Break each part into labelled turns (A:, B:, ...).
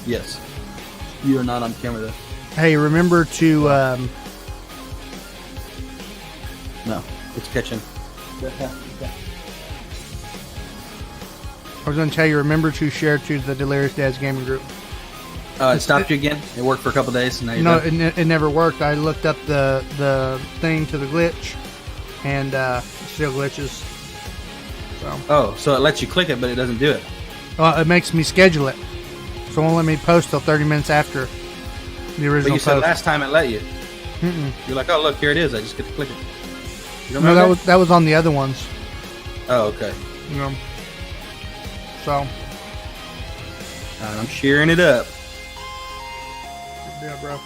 A: Yes. You are not on camera though.
B: Hey, remember to
A: No, it's catching.
B: I was going to tell you, remember to share to the Delirious Dads gaming group.
A: It stopped you again? It worked for a couple days, and now you're done?
B: No, it never worked. I looked up the thing to the glitch, and it still glitches. So.
A: Oh, so it lets you click it, but it doesn't do it.
B: Well, it makes me schedule it. So it won't let me post till 30 minutes after the original
A: But you
B: post.
A: said last time it let you.
B: Mm-mm.
A: You're like, oh, look, here it is. I just get to click it. You don't
B: No,
A: remember?
B: that was on the other ones.
A: Oh, okay.
B: You know. So.
A: I'm shearing it up.
B: Yeah, bro.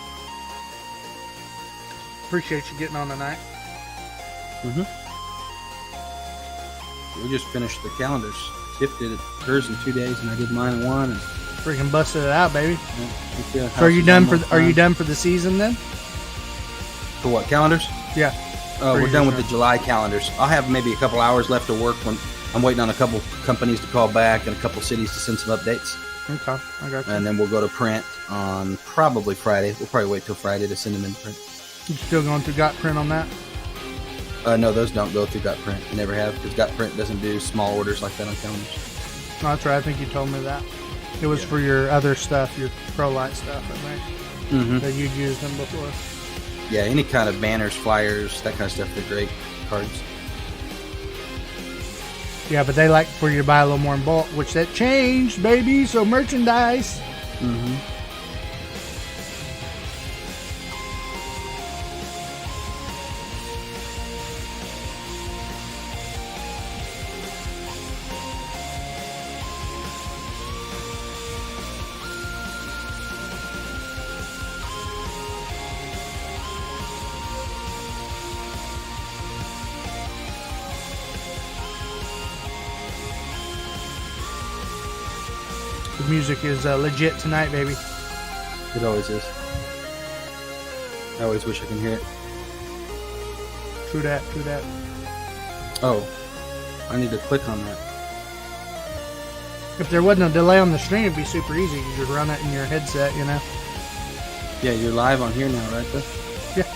B: Appreciate you getting on tonight.
A: We just finished the calendars. Tiff did hers in 2 days, and I did mine in one. And
B: Freaking busted it out, baby.
A: yeah,
B: So are you done for the season then?
A: For what, calendars?
B: Yeah.
A: We're done with the July calendars. I'll have maybe a couple hours left to work when I'm waiting on a couple companies to call back and a couple cities to send some updates.
B: Okay, I got you.
A: And then we'll go to print on probably Friday. We'll probably wait till Friday to send them in print.
B: You still going through Got Print on that?
A: No, those don't go through Got Print. They never have, because Got Print doesn't do small orders like that on calendars.
B: No, that's right. I think you told me that. It was for your other stuff, your Pro Light stuff, I think. That you'd used them before.
A: Yeah, any kind of banners, flyers, that kind of stuff, they're great cards.
B: Yeah, but they like for you to buy a little more in bulk, which that changed, baby. So merchandise. The music is legit tonight, baby.
A: It always is. I always wish I can hear it.
B: True that, true that.
A: Oh, I need to click on that.
B: If there wasn't a delay on the stream, it'd be super easy. You just run it in your headset, you know?
A: Yeah, you're live on here now, right? Though?
B: Yeah,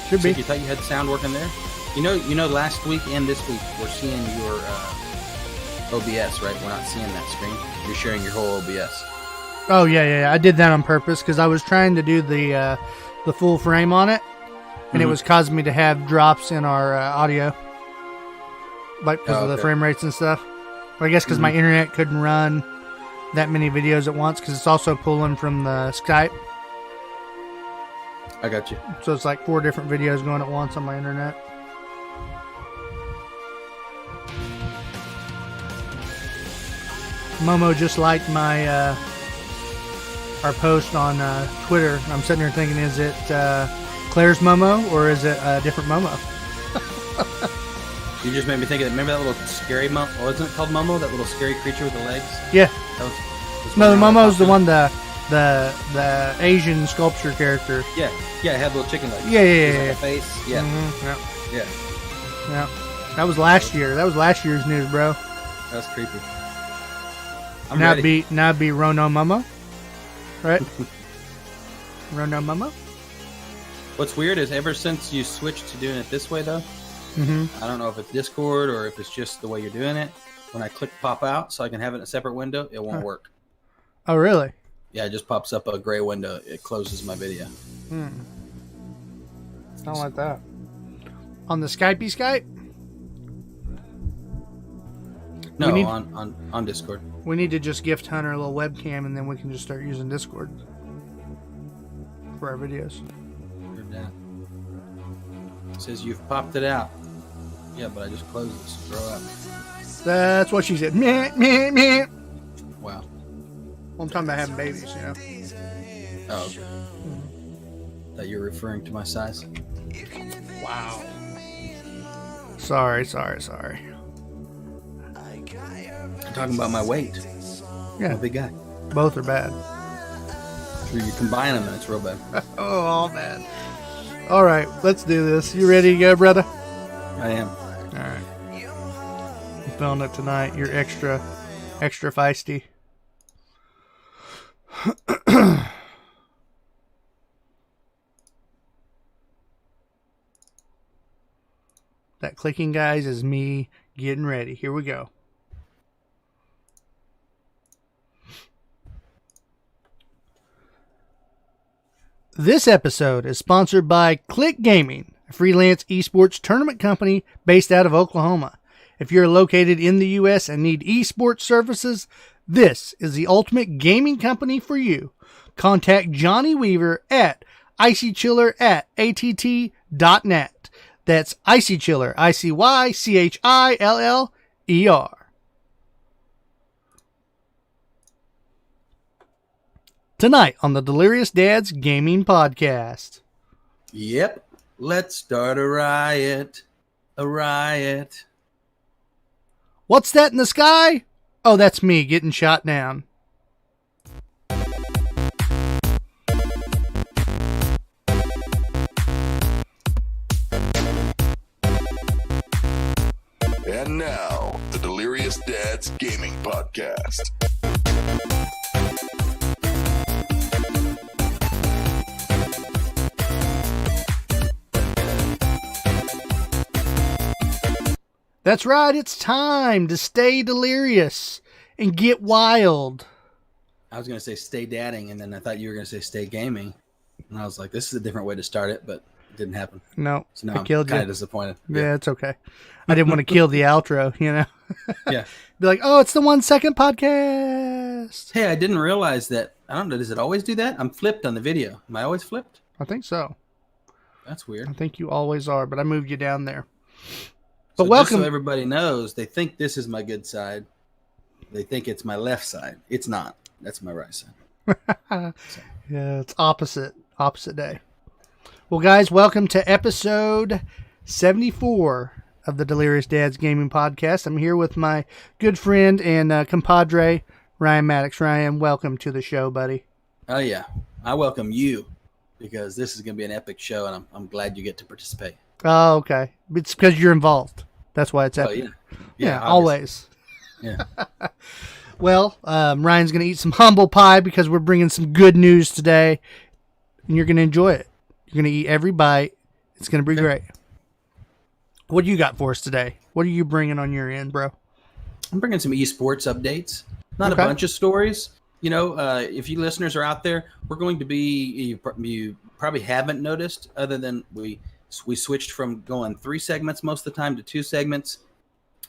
B: should be.
A: You thought you had sound working there? You know, last week and this week we're seeing your OBS, right? We're not seeing that screen. You're sharing your whole OBS.
B: Oh yeah. I did that on purpose because I was trying to do the full frame on it, and it was causing me to have drops in our audio, like because of the frame rates and stuff. But I guess because my internet couldn't run that many videos at once, because it's also pulling from the Skype.
A: I got you.
B: So it's like 4 different videos going at once on my internet. Momo just liked my our post on Twitter. I'm sitting here thinking, is it Claire's Momo or is it a different Momo?
A: You just made me think of it. Remember that little scary Momo? What wasn't it called, Momo? That little scary creature with the legs?
B: Yeah.
A: No,
B: the Momo's the one, the Asian sculpture character.
A: Yeah, it had little chicken legs.
B: Yeah.
A: Like a face. Yeah.
B: Yeah. That was last year. That was last year's news, bro.
A: That's creepy.
B: Now it'd be Rono Momo, right? Rono Momo.
A: What's weird is ever since you switched to doing it this way, though, I don't know if it's Discord or if it's just the way you're doing it. When I click pop out so I can have it in a separate window, it won't work.
B: Oh, really?
A: Yeah, it just pops up a gray window. It closes my video.
B: I don't like that. On the Skype?
A: No, on Discord.
B: We need to just gift Hunter a little webcam, and then we can just start using Discord for our videos.
A: Heard that. It says you've popped it out. Yeah, but I just closed it, so throw out.
B: That's what she said. Meh, meh, meh.
A: Wow.
B: Well, I'm talking about having babies, you know.
A: Oh, okay. Thought you were referring to my size.
B: Wow. Sorry.
A: I'm talking about my weight.
B: Yeah.
A: I'm a big guy.
B: Both are bad.
A: Sure, you combine them and it's real bad.
B: Oh, all bad. All right, let's do this. You ready to go, brother?
A: I am.
B: All right. I'm feeling it tonight. You're extra Extra feisty. That clicking, guys, is me getting ready. Here we go. This episode is sponsored by Click Gaming, a freelance esports tournament company based out of Oklahoma. If you're located in the U.S. and need esports services, this is the ultimate gaming company for you. Contact Johnny Weaver at icychiller@att.net. That's icychiller, ICYCHILLER. Tonight on the Delirious Dads Gaming Podcast.
A: Yep. Let's start a riot. A riot.
B: What's that in the sky? Oh, that's me getting shot down.
C: And now, the Delirious Dads Gaming Podcast.
B: That's right, it's time to stay delirious and get wild.
A: I was going to say stay dadding, and then I thought you were going to say stay gaming. And I was like, this is a different way to start it, but it didn't happen.
B: No,
A: so now
B: I killed you.
A: I'm kind of disappointed.
B: Yeah, it's okay. I didn't want to kill the outro, you know?
A: Yeah.
B: Be like, oh, it's the 1 second podcast.
A: Hey, I didn't realize that. I don't know. Does it always do that? I'm flipped on the video. Am I always flipped?
B: I think so.
A: That's weird.
B: I think you always are, but I moved you down there. But
A: so
B: welcome.
A: Just so everybody knows, they think this is my good side. They think it's my left side. It's not. That's my right side.
B: Yeah, it's opposite day. Well, guys, welcome to episode 74 of the Delirious Dads Gaming Podcast. I'm here with my good friend and compadre, Ryan Maddox. Ryan, welcome to the show, buddy.
A: Oh, yeah. I welcome you because this is going to be an epic show, and I'm glad you get to participate.
B: Oh, okay. It's because you're involved. That's why it's epic.
A: Oh, yeah,
B: always.
A: Yeah.
B: Well, Ryan's going to eat some humble pie because we're bringing some good news today, and you're going to enjoy it. You're going to eat every bite. It's going to be great. What do you got for us today? What are you bringing on your end, bro?
A: I'm bringing some eSports updates. Not a bunch of stories. You know, if you listeners are out there, we're going to be, you probably haven't noticed, other than we switched from going 3 segments most of the time to 2 segments.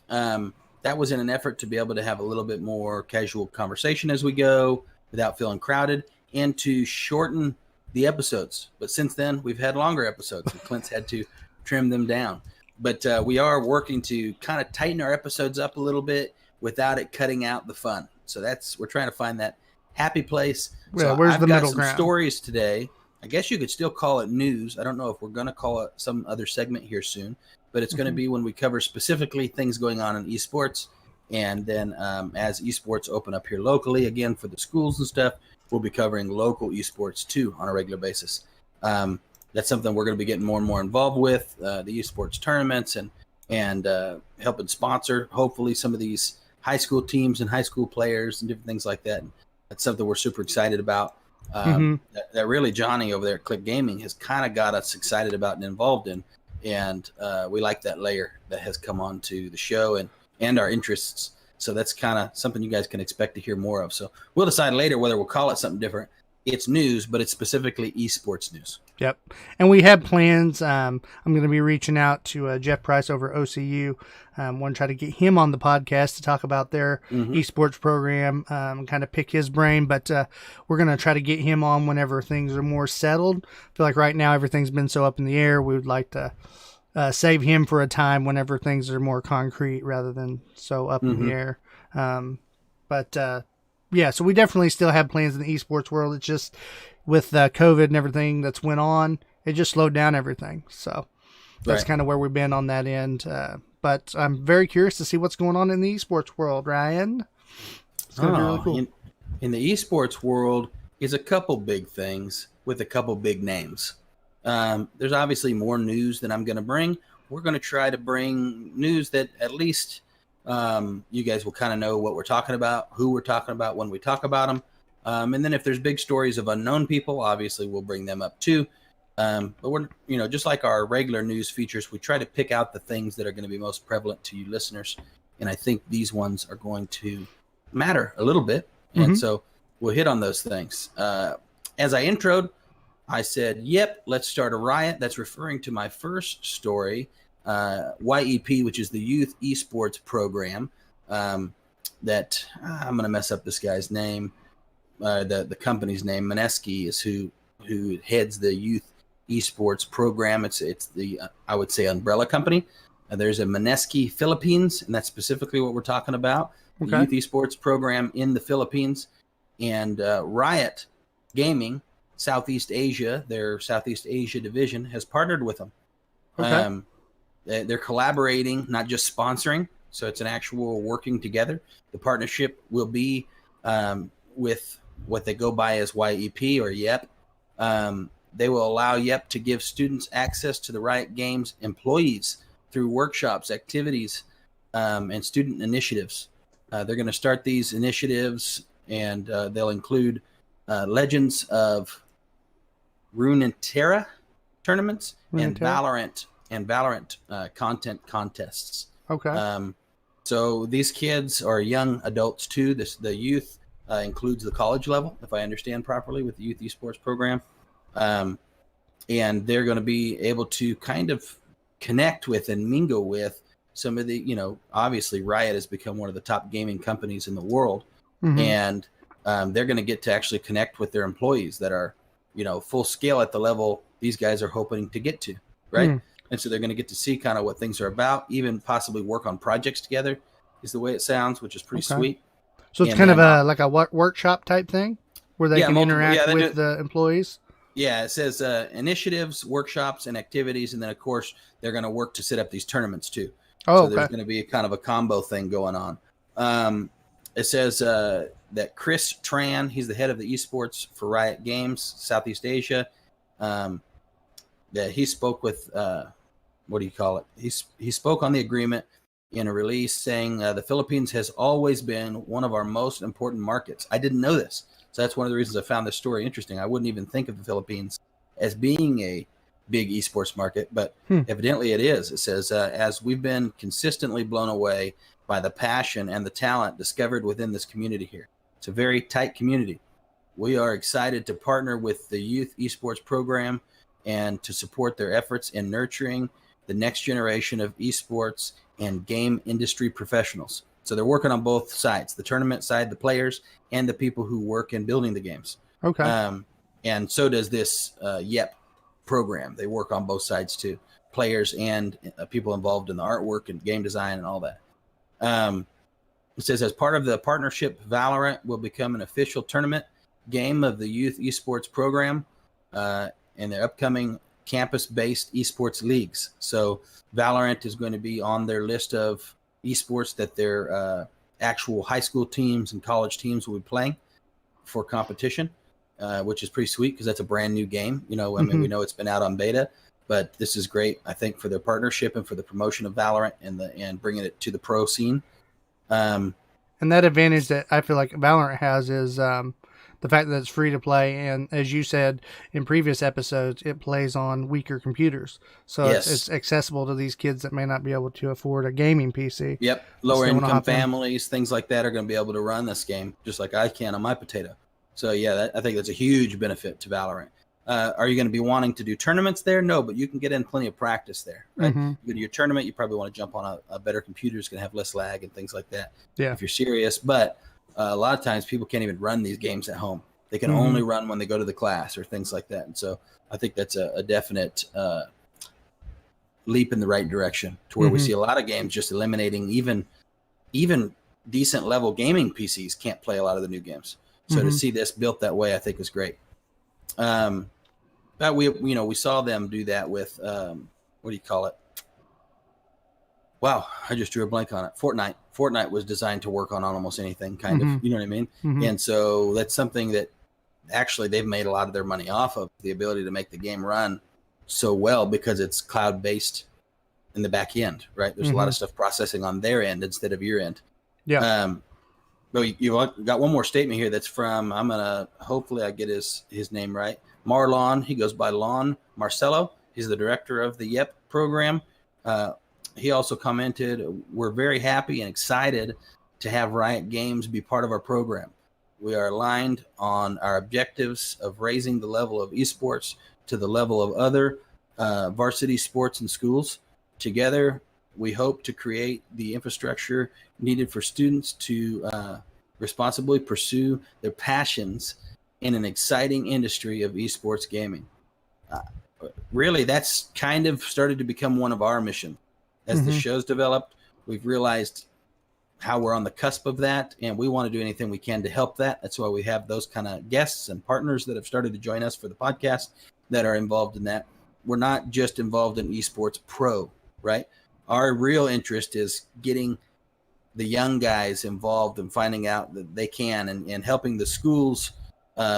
A: That was in an effort to be able to have a little bit more casual conversation as we go without feeling crowded and to shorten the episodes. But since then, we've had longer episodes, and Clint's had to trim them down. But we are working to kind of tighten our episodes up a little bit without it cutting out the fun. So we're trying to find that happy place.
B: Yeah,
A: so
B: where's
A: I've
B: the
A: got
B: middle
A: some
B: ground?
A: Stories today. I guess you could still call it news. I don't know if we're going to call it some other segment here soon, but it's going to be when we cover specifically things going on in esports. And then as esports open up here locally, again, for the schools and stuff, we'll be covering local esports too on a regular basis. That's something we're going to be getting more and more involved with, the esports tournaments and helping sponsor, hopefully, some of these high school teams and high school players and different things like that. And that's something we're super excited about. That really Johnny over there at Click Gaming has kind of got us excited about and involved in. And we like that layer that has come on to the show and our interests. So that's kind of something you guys can expect to hear more of. So we'll decide later whether we'll call it something different. It's news, but it's specifically esports news.
B: Yep. And we have plans. I'm going to be reaching out to Jeff Price over at OCU. Want to try to get him on the podcast to talk about their esports program, kind of pick his brain. But we're going to try to get him on whenever things are more settled. I feel like right now everything's been so up in the air. We would like to save him for a time whenever things are more concrete rather than so up in the air. Yeah, so we definitely still have plans in the esports world. It's just with COVID and everything that's went on, it just slowed down everything. So that's kind of where we've been on that end. But I'm very curious to see what's going on in the esports world, Ryan. It's going to be really cool.
A: In the esports world is a couple big things with a couple big names. There's obviously more news that I'm going to bring. We're going to try to bring news that at least You guys will kind of know what we're talking about, who we're talking about when we talk about them. And then if there's big stories of unknown people, obviously we'll bring them up too. But we're, just like our regular news features, we try to pick out the things that are going to be most prevalent to you listeners. And I think these ones are going to matter a little bit. And so we'll hit on those things. As I introed, I said, yep, let's start a riot. That's referring to my first story, YEP, which is the Youth Esports Program, that I'm going to mess up this guy's name. The company's name, Mineski, is who heads the Youth Esports Program. It's the, I would say, umbrella company. There's a Mineski Philippines, and that's specifically what we're talking about, the Youth Esports Program in the Philippines. And Riot Gaming, Southeast Asia, their Southeast Asia division, has partnered with them. They're collaborating, not just sponsoring. So it's an actual working together. The partnership will be with what they go by as YEP or YEP. They will allow YEP to give students access to the Riot Games employees through workshops, activities, and student initiatives. They're going to start these initiatives, and they'll include Legends of Runeterra tournaments and Valorant content contests. So these kids are young adults too. The youth includes the college level, if I understand properly, with the Youth Esports Program. And they're going to be able to kind of connect with and mingle with some of the, obviously Riot has become one of the top gaming companies in the world. And they're going to get to actually connect with their employees that are, full scale at the level these guys are hoping to get to, right? And so they're going to get to see kind of what things are about, even possibly work on projects together is the way it sounds, which is pretty sweet.
B: So it's kind of like a workshop type thing where they can interact with the employees?
A: Yeah, it says initiatives, workshops, and activities. And then, of course, they're going to work to set up these tournaments too. So there's going to be kind of a combo thing going on. It says that Chris Tran, he's the head of the esports for Riot Games, Southeast Asia, that he spoke with, what do you call it? He spoke on the agreement in a release saying the Philippines has always been one of our most important markets. I didn't know this. So that's one of the reasons I found this story interesting. I wouldn't even think of the Philippines as being a big esports market, but evidently it is. It says, as we've been consistently blown away by the passion and the talent discovered within this community here. It's a very tight community. We are excited to partner with the Youth Esports Program and to support their efforts in nurturing the next generation of esports and game industry professionals. So they're working on both sides, the tournament side, the players, and the people who work in building the games. And so does this YEP program. They work on both sides too, players and people involved in the artwork and game design and all that. It says, as part of the partnership, Valorant will become an official tournament game of the Youth Esports Program and their upcoming campus-based esports leagues. So Valorant is going to be on their list of esports that their actual high school teams and college teams will be playing for competition, which is pretty sweet because that's a brand new game. I mean, we know it's been out on beta, but this is great, I think, for their partnership and for the promotion of Valorant and bringing it to the pro scene.
B: And that advantage that I feel like Valorant has is the fact that it's free to play. And as you said in previous episodes, it plays on weaker computers. So it's accessible to these kids that may not be able to afford a gaming PC.
A: Yep. Lower income families, things like that are going to be able to run this game just like I can on my potato. So yeah, I think that's a huge benefit to Valorant. Are you going to be wanting to do tournaments there? No, but you can get in plenty of practice there. Right? You go to your tournament, you probably want to jump on a better computer. It's going to have less lag and things like that. Yeah. If you're serious, but a lot of times people can't even run these games at home. They can only run when they go to the class or things like that. And so I think that's a definite leap in the right direction to where we see a lot of games just eliminating even decent level gaming PCs can't play a lot of the new games. So to see this built that way, I think is great. But we saw them do that with, what do you call it? Wow, I just drew a blank on it. Fortnite. Fortnite was designed to work on almost anything, kind of. You know what I mean? And so that's something that actually they've made a lot of their money off of, the ability to make the game run so well because it's cloud-based in the back end, right? There's a lot of stuff processing on their end instead of your end.
B: Yeah.
A: But you got one more statement here that's from, hopefully I get his name right. Marlon, he goes by Lon Marcelo. He's the director of the YEP program. He also commented, we're very happy and excited to have Riot Games be part of our program. We are aligned on our objectives of raising the level of esports to the level of other varsity sports and schools. Together, we hope to create the infrastructure needed for students to responsibly pursue their passions in an exciting industry of esports gaming. Really, that's kind of started to become one of our missions. As the show's developed, we've realized how we're on the cusp of that, and we want to do anything we can to help that. That's why we have those kind of guests and partners that have started to join us for the podcast that are involved in that. We're not just involved in esports pro, right? Our real interest is getting the young guys involved and finding out that they can, and helping the schools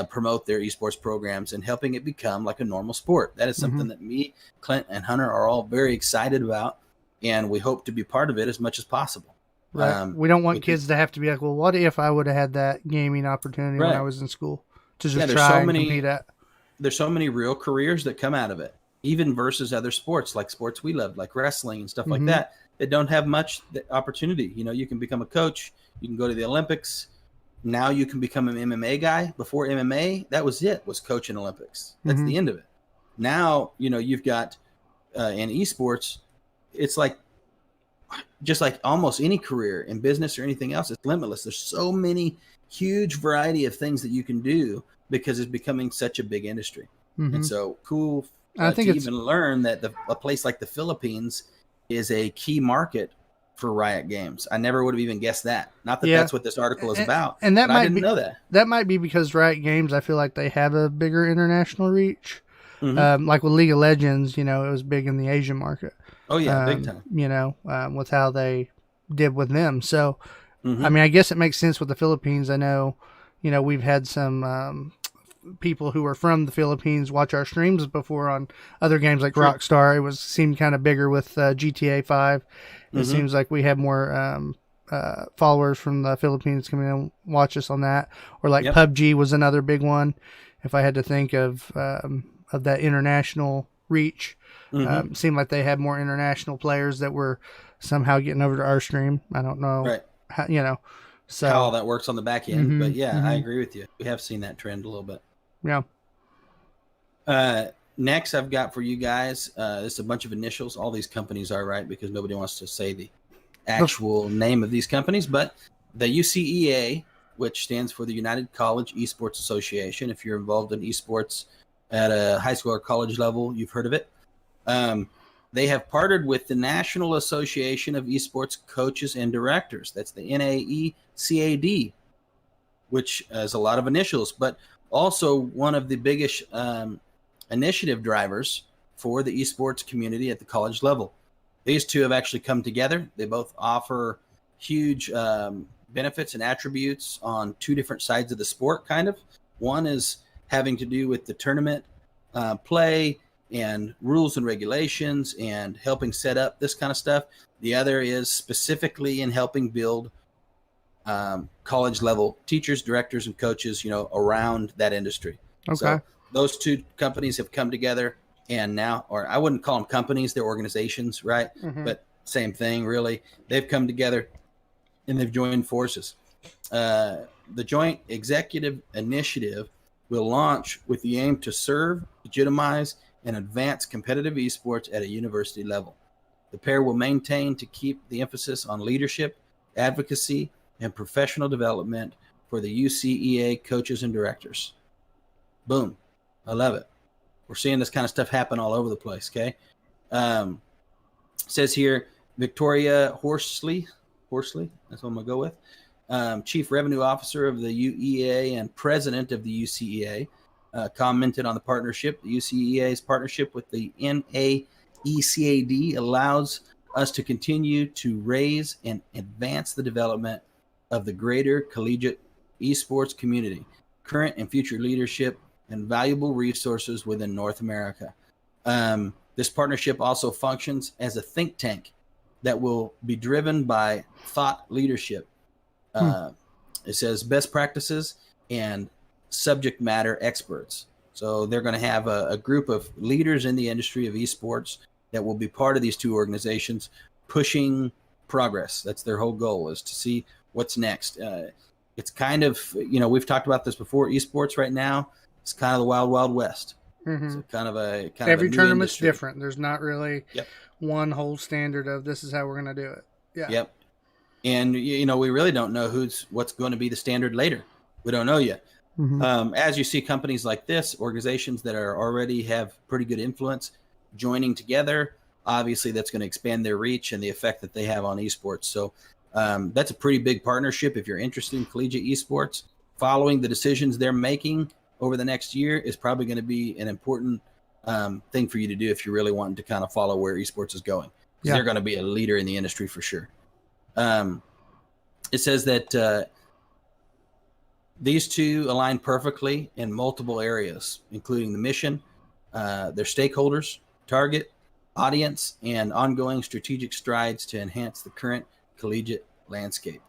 A: promote their esports programs and helping it become like a normal sport. That is something that me, Clint, and Hunter are all very excited about, and we hope to be part of it as much as possible.
B: Right. We don't want kids to have to be like, well, what if I would have had that gaming opportunity when I was in school to just try and compete at?
A: There's so many real careers that come out of it, even versus other sports, like sports we love, like wrestling and stuff like that don't have much opportunity. You know, you can become a coach, you can go to the Olympics. Now you can become an MMA guy. Before MMA, that was it, was coaching Olympics. That's the end of it. Now, you know, you've got in esports, it's like, just like almost any career in business or anything else, it's limitless. There's so many huge variety of things that you can do because it's becoming such a big industry. And so cool
B: I think
A: to even learn that a place like the Philippines is a key market for Riot Games. I never would have even guessed that. Not that that's what this article is about.
B: And that
A: I didn't know that.
B: That might be because Riot Games, I feel like they have a bigger international reach. Like with League of Legends, you know, it was big in the Asian market.
A: Oh yeah, big time.
B: You know, with how they did with them. So, I mean, I guess it makes sense with the Philippines. I know, you know, we've had some people who are from the Philippines watch our streams before on other games like Rockstar. It seemed kind of bigger with GTA 5. It seems like we have more followers from the Philippines coming in and watch us on that. Or like PUBG was another big one. If I had to think of that international reach, seemed like they had more international players that were somehow getting over to our stream. I don't know, how, you know, so
A: how all that works on the back end. But yeah, I agree with you. We have seen that trend a little bit.
B: Yeah.
A: Next, I've got for you guys, it's a bunch of initials. All these companies are, right, because nobody wants to say the actual name of these companies. But the UCEA, which stands for the United College Esports Association. If you're involved in esports at a high school or college level, you've heard of it. They have partnered with the National Association of Esports Coaches and Directors. That's the NAECAD, which has a lot of initials, but also one of the biggest initiative drivers for the esports community at the college level. These two have actually come together. They both offer huge benefits and attributes on two different sides of the sport, kind of. One is having to do with the tournament play and rules and regulations and helping set up this kind of stuff. The other is specifically in helping build college level teachers, directors, and coaches, you know, around that industry.
B: Okay.
A: So those two companies have come together, and now, or I wouldn't call them companies, they're organizations, right? But same thing, really. They've come together and they've joined forces. The Joint Executive Initiative will launch with the aim to serve, legitimize, and advance competitive esports at a university level. The pair will maintain to keep the emphasis on leadership, advocacy, and professional development for the UCEA coaches and directors. Boom. I love it. We're seeing this kind of stuff happen all over the place, okay? Says here, Victoria Horsley, that's what I'm going to go with, Chief Revenue Officer of the UEA and President of the UCEA, commented on the partnership. The UCEA's partnership with the NAECAD allows us to continue to raise and advance the development of the greater collegiate esports community, current and future leadership, and valuable resources within North America. This partnership also functions as a think tank that will be driven by thought leadership. It says best practices and subject matter experts. So they're going to have a group of leaders in the industry of esports that will be part of these two organizations pushing progress. That's their whole goal, is to see what's next. It's kind of, we've talked about this before. Esports right now, it's kind of the wild, wild west.
B: Mm-hmm.
A: It's kind of
B: every
A: a new
B: tournament's
A: industry.
B: different. There's not really one whole standard of this is how we're going to do it. Yeah.
A: Yep. And we really don't know what's going to be the standard later. We don't know yet.
B: Mm-hmm.
A: As you see companies like this, organizations that are already have pretty good influence joining together, obviously that's going to expand their reach and the effect that they have on esports. So that's a pretty big partnership. If you're interested in collegiate esports, following the decisions they're making over the next year is probably going to be an important thing for you to do if you're really wanting to kind of follow where esports is going. Because they're going to be a leader in the industry for sure. It says that these two align perfectly in multiple areas, including the mission, their stakeholders, target, audience, and ongoing strategic strides to enhance the current collegiate landscape.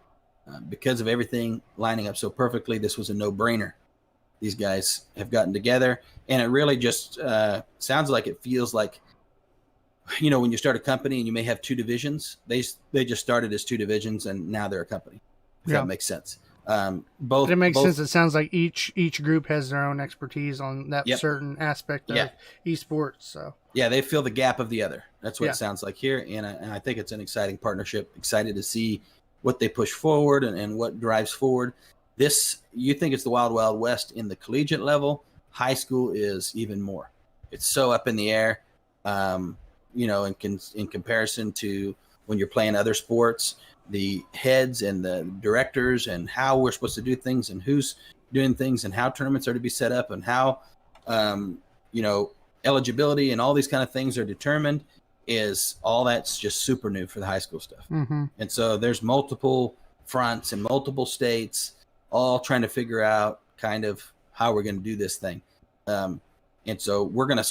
A: Because of everything lining up so perfectly, this was a no-brainer. These guys have gotten together, and it really just sounds like it feels like, when you start a company and you may have two divisions, they just started as two divisions and now they're a company. If that makes sense. Both.
B: It makes sense. It sounds like each group has their own expertise on that certain aspect of esports. So
A: they fill the gap of the other. That's what it sounds like here, and I think it's an exciting partnership. Excited to see what they push forward and what drives forward. This, you think it's the wild, wild west in the collegiate level. High school is even more. It's so up in the air. In comparison to when you're playing other sports, the heads and the directors and how we're supposed to do things and who's doing things and how tournaments are to be set up and how, eligibility and all these kind of things are determined, is all that's just super new for the high school stuff.
B: Mm-hmm.
A: And so there's multiple fronts in multiple states, all trying to figure out kind of how we're going to do this thing. And so we're gonna,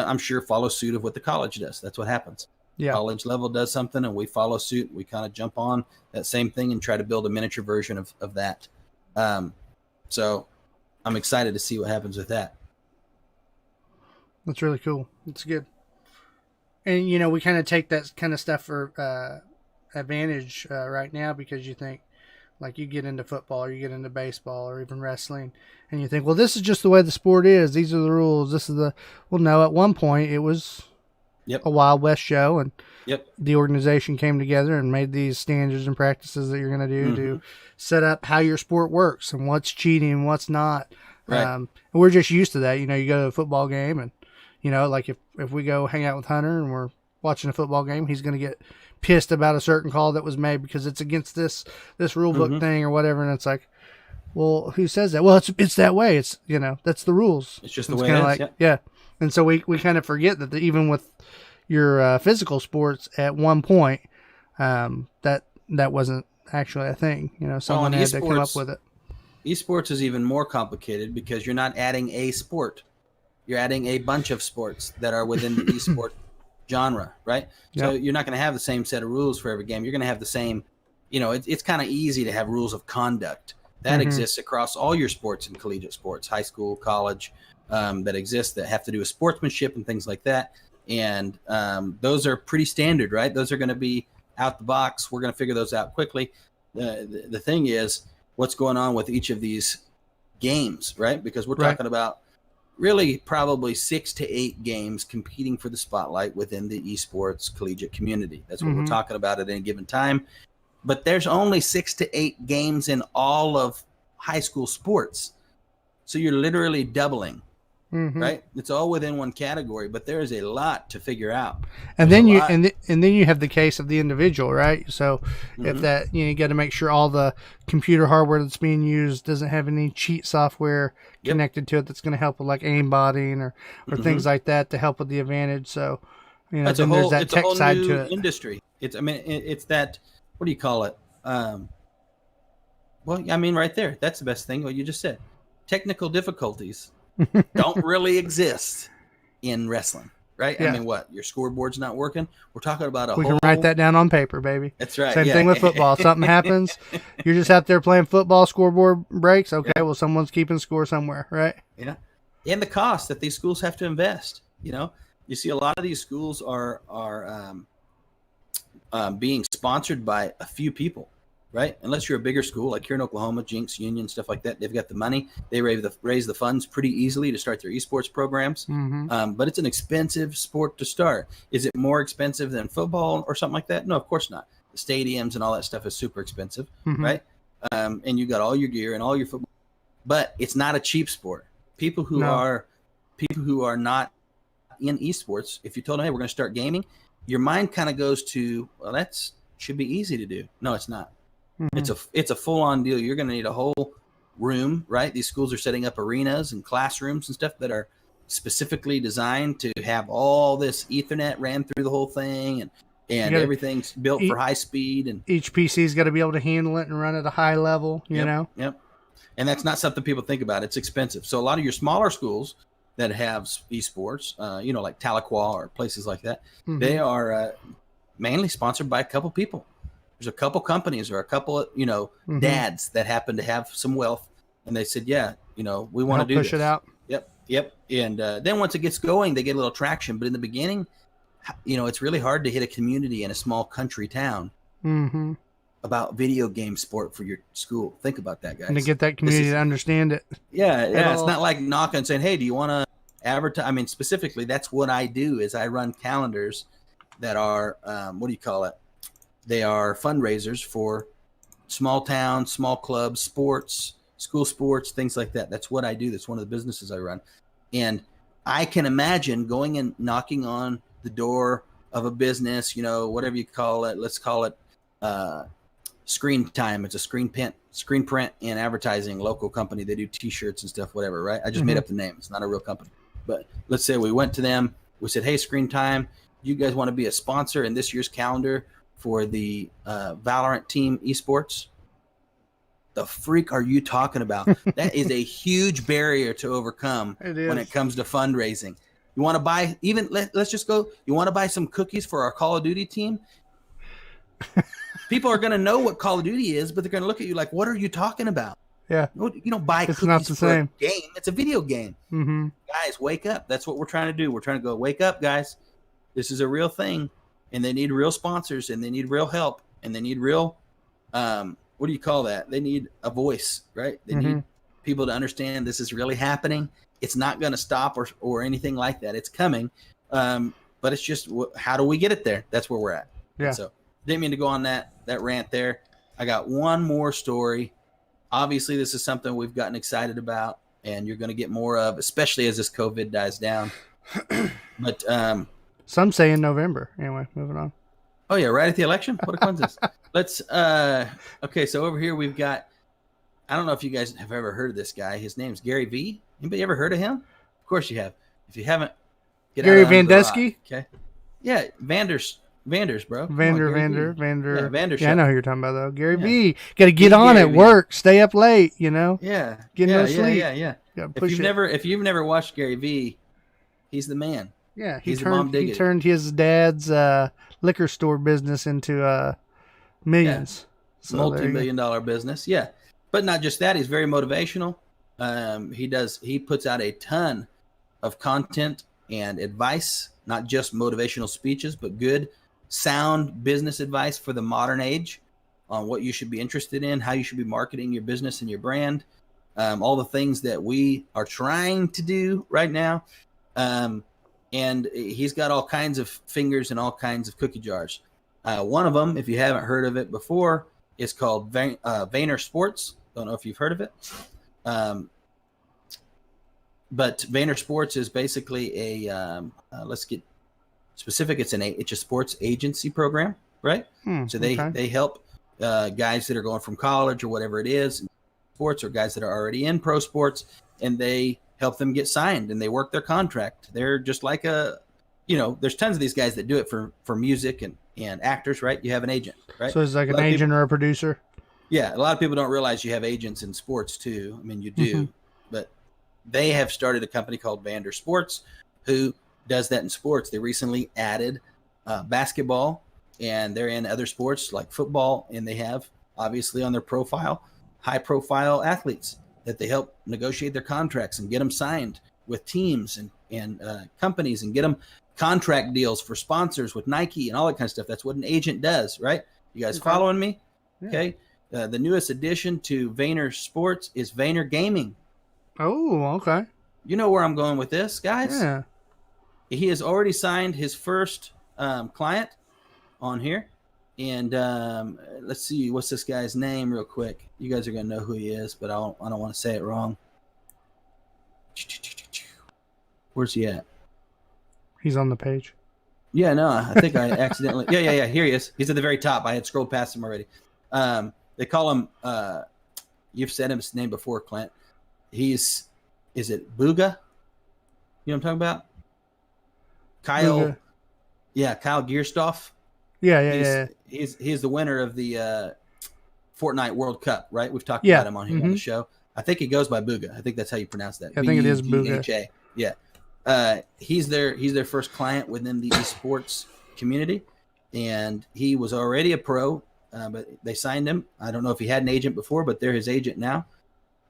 A: I'm sure, follow suit of what the college does. That's what happens.
B: Yeah.
A: College level does something and we follow suit. We kind of jump on that same thing and try to build a miniature version of that. So I'm excited to see what happens with that.
B: That's really cool. It's good. And, we kind of take that kind of stuff for advantage right now, because you think, like, you get into football or you get into baseball or even wrestling, and you think, well, this is just the way the sport is. These are the rules. Well, no, at one point it was a Wild West show, and the organization came together and made these standards and practices that you're going to do to set up how your sport works and what's cheating and what's not.
A: Right.
B: And we're just used to that. You go to a football game and, like if we go hang out with Hunter and we're watching a football game, he's going to get pissed about a certain call that was made because it's against this rule book thing or whatever. And it's like, well, who says that? Well, it's that way. It's, that's the ruls.
A: It's just the way it is.
B: Yeah. And so we kind of forget that even with your physical sports at one point, that wasn't actually a thing. Someone had to come up with it.
A: Esports is even more complicated because you're not adding a sport. You're adding a bunch of sports that are within the esport genre, right? So you're not going to have the same set of rules for every game. You're going to have the same, it's kind of easy to have rules of conduct. That exists across all your sports and collegiate sports, high school, college, that exist that have to do with sportsmanship and things like that. And those are pretty standard, right? Those are going to be out the box. We're going to figure those out quickly. The thing is, what's going on with each of these games, right? Because we're talking about really probably 6 to 8 games competing for the spotlight within the esports collegiate community. That's what we're talking about at any given time. But there's only 6 to 8 games in all of high school sports. So you're literally doubling, right? It's all within one category, but there is a lot to figure out.
B: And then then you have the case of the individual, right? So if that, you got to make sure all the computer hardware that's being used doesn't have any cheat software connected to it that's going to help with like aimbotting or things like that to help with the advantage. So,
A: there's that tech side to it. Industry. It's that, what do you call it? Right there. That's the best thing. What you just said. Technical difficulties don't really exist in wrestling. right?
B: Yeah.
A: I mean, what, your scoreboard's not working? We're talking about
B: We can write that down on paper, baby.
A: That's right.
B: Same thing with football. Something happens, you're just out there playing football, scoreboard breaks. Okay, well, someone's keeping score somewhere, right?
A: Yeah. And the cost that these schools have to invest. You see a lot of these schools are being sponsored by a few people, right? Unless you're a bigger school, like here in Oklahoma, Jinx, Union, stuff like that. They've got the money. They raise the funds pretty easily to start their esports programs. But it's an expensive sport to start. Is it more expensive than football or something like that? No, of course not. The stadiums and all that stuff is super expensive, right? And you got all your gear and all your football. But it's not a cheap sport. People who are not in esports, if you told them, hey, we're going to start gaming, your mind kind of goes to, well, that's should be easy to do. No, it's not. It's a full-on deal. You're going to need a whole room, right? These schools are setting up arenas and classrooms and stuff that are specifically designed to have all this Ethernet ran through the whole thing, and everything's built for high speed. And
B: each PC's got to be able to handle it and run at a high level, you know?
A: Yep. And that's not something people think about. It's expensive. So a lot of your smaller schools that have esports, like Tahlequah or places like that, they are mainly sponsored by a couple people. There's a couple companies or a couple of, dads that happen to have some wealth, and they said, we want to do
B: push
A: this.
B: it out.
A: Yep. And then once it gets going, they get a little traction. But in the beginning, it's really hard to hit a community in a small country town about video game sport for your school. Think about that, guys.
B: And to get that community to understand it.
A: Yeah. It's not like knocking and saying, hey, do you want to advertise? I mean, specifically, that's what I do is I run calendars that are, they are fundraisers for small towns, small clubs, sports, school sports, things like that. That's what I do. That's one of the businesses I run. And I can imagine going and knocking on the door of a business, whatever you call it. Let's call it Screen Time. It's a screen print and advertising local company. They do T-shirts and stuff, whatever, right? I just made up the name. It's not a real company. But let's say we went to them. We said, hey, Screen Time, you guys want to be a sponsor in this year's calendar for the Valorant team esports? The freak are you talking about? That is a huge barrier to overcome when it comes to fundraising. You want to buy, let's just go, you want to buy some cookies for our Call of Duty team? People are going to know what Call of Duty is, but they're going to look at you like, what are you talking about?
B: Yeah.
A: You don't buy cookies
B: not the
A: for
B: same.
A: a game. It's a video game. Guys, wake up. That's what we're trying to do. We're trying to go, wake up, guys. This is a real thing. And they need real sponsors, and they need real help, and they need real, what do you call that? They need a voice, right? They need people to understand this is really happening. It's not going to stop or anything like that. It's coming. But it's just, how do we get it there? That's where we're at.
B: Yeah.
A: And so didn't mean to go on that rant there. I got one more story. Obviously, this is something we've gotten excited about, and you're going to get more of, especially as this COVID dies down. But
B: some say in November. Anyway, moving on.
A: Oh yeah, right at the election. What a coincidence. Let's. Okay, so over here we've got. I don't know if you guys have ever heard of this guy. His name's Gary V. Anybody ever heard of him? Of course you have. If you haven't,
B: Gary Vandesky.
A: Okay. Yeah, Vanders, bro.
B: Vander.
A: Yeah, Vander.
B: Yeah, I know who you're talking about though. Gary V. Got to get on at work. Stay up late.
A: Yeah.
B: Get no sleep.
A: Yeah. If you've never watched Gary V, he's the man.
B: Yeah, he turned his dad's liquor store business into millions.
A: Yeah. So multi-million-dollar business. Yeah, but not just that. He's very motivational. He puts out a ton of content and advice, not just motivational speeches, but good, sound business advice for the modern age on what you should be interested in, how you should be marketing your business and your brand, all the things that we are trying to do right now. And he's got all kinds of fingers and all kinds of cookie jars. One of them, if you haven't heard of it before, is called Vayner Sports. Don't know if you've heard of it. But Vayner Sports is basically let's get specific. It's a sports agency program, right? So they help guys that are going from college or whatever it is, sports, or guys that are already in pro sports, and they help them get signed, and they work their contract. They're just like there's tons of these guys that do it for music and actors, right? You have an agent, right?
B: So it's like an agent or a producer.
A: Yeah. A lot of people don't realize you have agents in sports too. I mean, you do, but they have started a company called Vander Sports, who does that in sports. They recently added basketball, and they're in other sports like football, and they have obviously on their profile high-profile athletes that they help negotiate their contracts and get them signed with teams and companies and get them contract deals for sponsors with Nike and all that kind of stuff. That's what an agent does, right? You guys following me?
B: Yeah.
A: Okay. The newest addition to Vayner Sports is Vayner Gaming.
B: Oh, okay.
A: You know where I'm going with this, guys?
B: Yeah.
A: He has already signed his first client on here. And let's see, what's this guy's name real quick? You guys are going to know who he is, but I don't want to say it wrong. Where's he at?
B: He's on the page.
A: Yeah, no, I think I accidentally. Yeah. Here he is. He's at the very top. I had scrolled past him already. They call him, you've said his name before, Clint. Is it Booga? You know what I'm talking about? Kyle.
B: Booga.
A: Yeah, Kyle Gearstoff.
B: Yeah.
A: He's the winner of the Fortnite World Cup, right? We've talked about him on here on the show. I think he goes by Booga. I think that's how you pronounce that.
B: I think it is Booga.
A: Yeah. He's their first client within the eSports community, and he was already a pro, but they signed him. I don't know if he had an agent before, but they're his agent now,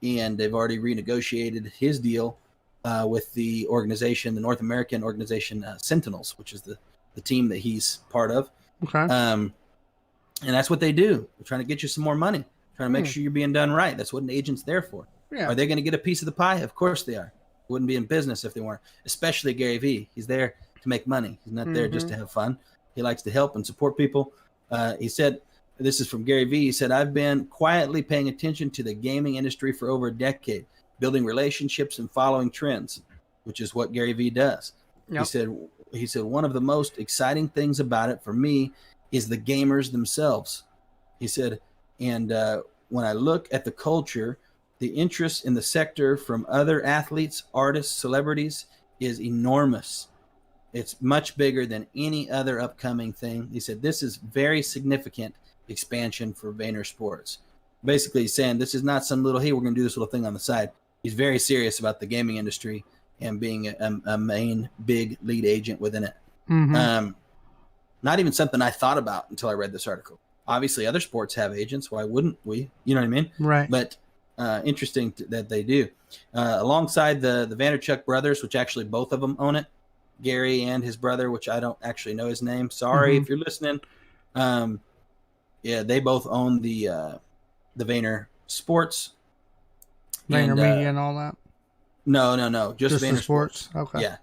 A: and they've already renegotiated his deal with the organization, the North American organization Sentinels, which is the team that he's part of.
B: Okay.
A: And that's what they do. They're trying to get you some more money, trying to make sure you're being done right. That's what an agent's there for.
B: Yeah.
A: Are they going to get a piece of the pie? Of course they are. Wouldn't be in business if they weren't, especially Gary Vee. He's there to make money. He's not there just to have fun. He likes to help and support people. He said, this is from Gary Vee. He said, I've been quietly paying attention to the gaming industry for over a decade, building relationships and following trends, which is what Gary Vee does. Yep. He said, one of the most exciting things about it for me is the gamers themselves. He said, and when I look at the culture, the interest in the sector from other athletes, artists, celebrities is enormous. It's much bigger than any other upcoming thing. He said, this is very significant expansion for Vayner Sports. Basically, he's saying this is not some little, hey, we're going to do this little thing on the side. He's very serious about the gaming industry and being a main big lead agent within it. Not even something I thought about until I read this article. Obviously, other sports have agents. Why wouldn't we? You know what I mean?
B: Right.
A: But interesting that they do. Alongside the Vanderchuk brothers, which actually both of them own it, Gary and his brother, which I don't actually know his name. Sorry if you're listening. They both own the Vayner Sports.
B: Vayner Media and all that?
A: No. Just Vayner
B: Sports. Okay.
A: Yeah.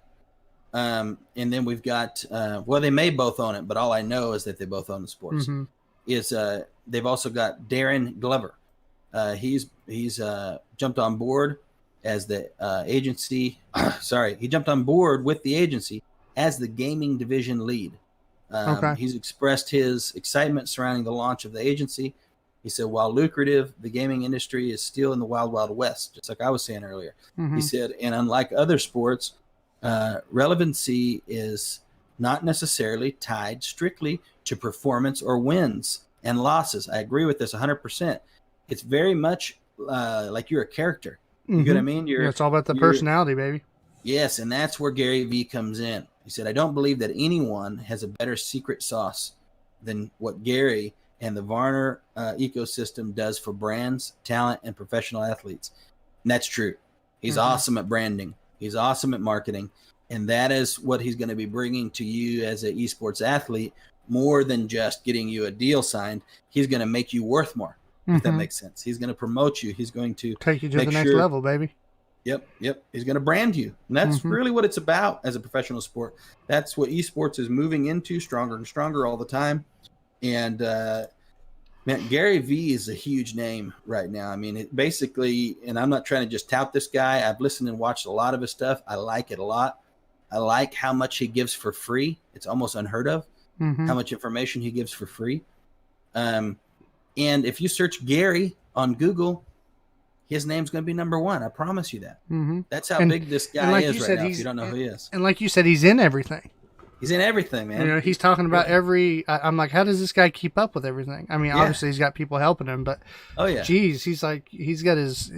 A: And then we've got, they may both own it, but all I know is that they both own the sports. They've also got Darren Glover. He's jumped on board as the agency. He jumped on board with the agency as the gaming division lead. He's expressed his excitement surrounding the launch of the agency. He said, while lucrative, the gaming industry is still in the wild, wild west, just like I was saying earlier. He said, and unlike other sports, relevancy is not necessarily tied strictly to performance or wins and losses. I agree with this 100%. It's very much like you're a character. You know what I mean?
B: It's all about the personality, baby.
A: Yes, and that's where Gary Vee comes in. He said, I don't believe that anyone has a better secret sauce than what Gary and the Varner ecosystem does for brands, talent, and professional athletes. And that's true. He's awesome at branding. He's awesome at marketing. And that is what he's going to be bringing to you as an esports athlete, more than just getting you a deal signed. He's going to make you worth more, if that makes sense. He's going to promote you. He's going to
B: take you to the next level, baby.
A: Yep. He's going to brand you. And that's really what it's about as a professional sport. That's what esports is moving into, stronger and stronger all the time. And, man, Gary Vee is a huge name right now. I mean, it basically, and I'm not trying to just tout this guy. I've listened and watched a lot of his stuff. I like it a lot. I like how much he gives for free. It's almost unheard of how much information he gives for free. And if you search Gary on Google, his name's going to be number one. I promise you that. That's how big this guy is right now. If you don't know who he is.
B: And like you said, he's in everything.
A: He's in everything, man.
B: You know, he's talking about I'm like, how does this guy keep up with everything? I mean, obviously he's got people helping him, but geez, he's like, he's got his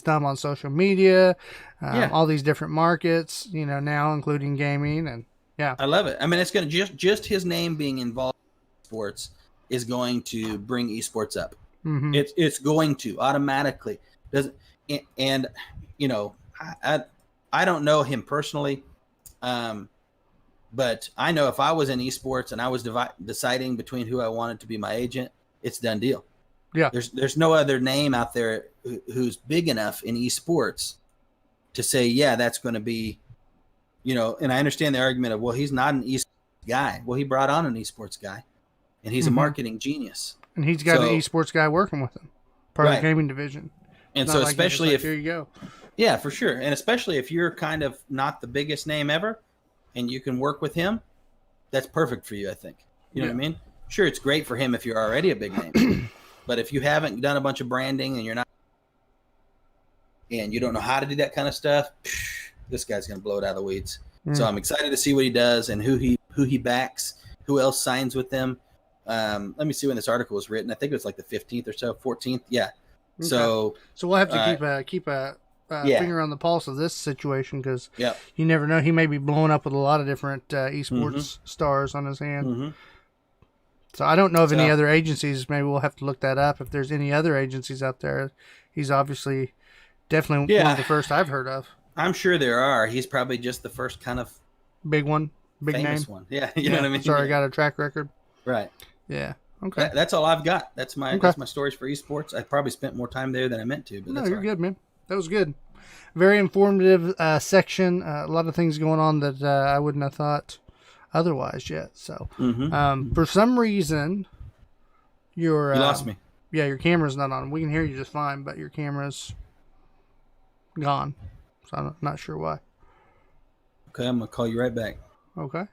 B: thumb on social media, all these different markets, you know, now including gaming, and
A: I love it. I mean, it's going to just his name being involved in sports is going to bring esports up.
B: Mm-hmm.
A: It's going to automatically. And you know, I don't know him personally. But I know if I was in esports and I was deciding between who I wanted to be my agent, it's done deal.
B: Yeah.
A: There's no other name out there who's big enough in esports to say, yeah, that's going to be, you know, and I understand the argument of, well, he's not an esports guy. Well, he brought on an esports guy and he's a marketing genius.
B: And he's got an esports guy working with him, part of the gaming division.
A: And so especially if,
B: here you go.
A: Yeah, for sure. And especially if you're kind of not the biggest name ever, and you can work with him, that's perfect for you, I think. You know what I mean? Sure, it's great for him if you're already a big name. But if you haven't done a bunch of branding and you don't know how to do that kind of stuff, this guy's going to blow it out of the weeds. So I'm excited to see what he does and who he backs, who else signs with them. Let me see when this article was written. I think it was like the 15th or so, 14th. Yeah. Okay. So
B: we'll have to keep a finger on the pulse of this situation, because you never know. He may be blowing up with a lot of different esports stars on his hand. Mm-hmm. So I don't know of any other agencies. Maybe we'll have to look that up. If there's any other agencies out there, he's obviously definitely one of the first I've heard of.
A: I'm sure there are. He's probably just the first kind of
B: big one, big
A: famous
B: name
A: one. Yeah, you know what I mean.
B: Sorry, got a track record.
A: Right.
B: Yeah. Okay.
A: That's all I've got. That's my stories for esports. I probably spent more time there than I meant to. But
B: no, you're good, man. That was good. Very informative section. A lot of things going on that I wouldn't have thought otherwise yet. So, for some reason, you
A: lost me.
B: Yeah, your camera's not on. We can hear you just fine, but your camera's gone. So I'm not sure why.
A: Okay, I'm gonna call you right back.
B: Okay.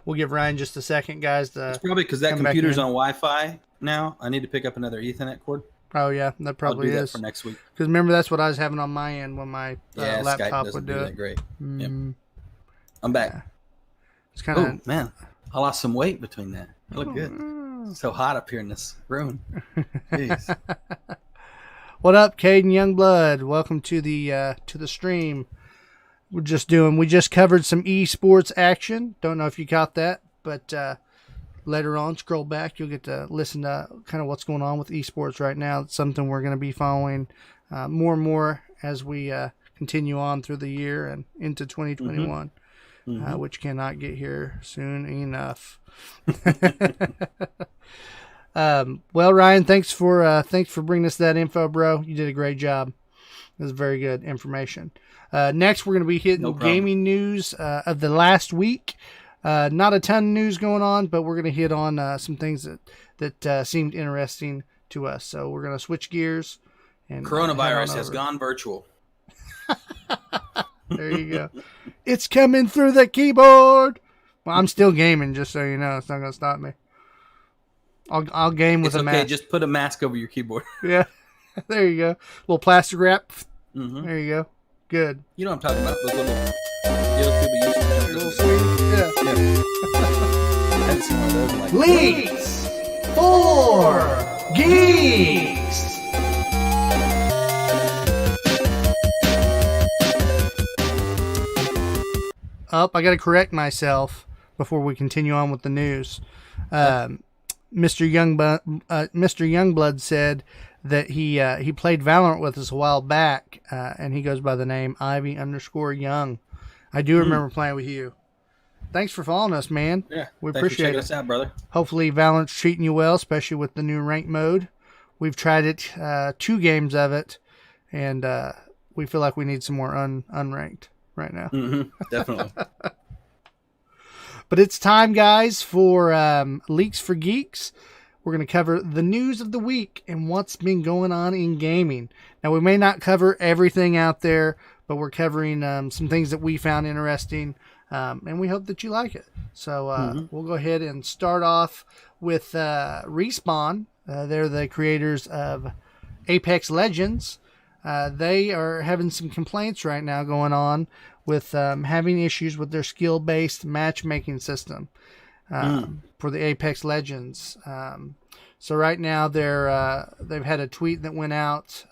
B: We'll give Ryan just a second, guys.
A: It's probably because that computer's on Wi-Fi now. I need to pick up another Ethernet cord.
B: Oh, yeah, that probably
A: I'll do
B: is.
A: That for next week.
B: Because remember, that's what I was having on my end when my laptop
A: Skype
B: would do
A: that
B: it.
A: Great. Yep. I'm back.
B: Yeah. It's kind of...
A: Oh, man. I lost some weight between that. I look good. So hot up here in this room. Jeez.
B: What up, Caden Youngblood? Welcome to the stream. We just covered some esports action. Don't know if you caught that, but later on, scroll back, you'll get to listen to kind of what's going on with esports right now. It's something we're going to be following more and more as we continue on through the year and into 2021, which cannot get here soon enough. Well, Ryan, thanks for bringing us that info, bro. You did a great job. It was very good information. Next, we're going to be hitting gaming news of the last week. Not a ton of news going on, but we're going to hit on some things that seemed interesting to us. So we're going to switch gears. And
A: coronavirus has gone virtual.
B: There you go. It's coming through the keyboard. Well, I'm still gaming, just so you know. It's not going to stop me. I'll game with a mask.
A: Just put a mask over your keyboard.
B: Yeah. There you go. Little plastic wrap. There you go. Good.
A: You know what I'm talking about? Those little
B: swings. Yeah.
A: I haven't seen one of those in like
B: Leaks for Geeks. I got to correct myself before we continue on with the news. Mr. Youngblood said that he played Valorant with us a while back, and he goes by the name Ivy_Young. I do remember playing with you. Thanks for following us, man.
A: Yeah,
B: we appreciate it.
A: Us out, brother.
B: Hopefully Valorant's treating you well, especially with the new ranked mode. We've tried it, 2 games of it, and we feel like we need some more unranked right now.
A: Definitely.
B: But it's time, guys, for Leaks for Geeks. We're going to cover the news of the week and what's been going on in gaming. Now, we may not cover everything out there, but we're covering some things that we found interesting, and we hope that you like it. So we'll go ahead and start off with Respawn. They're the creators of Apex Legends. They are having some complaints right now going on with having issues with their skill-based matchmaking system for the Apex Legends. So right now they've had a tweet that went out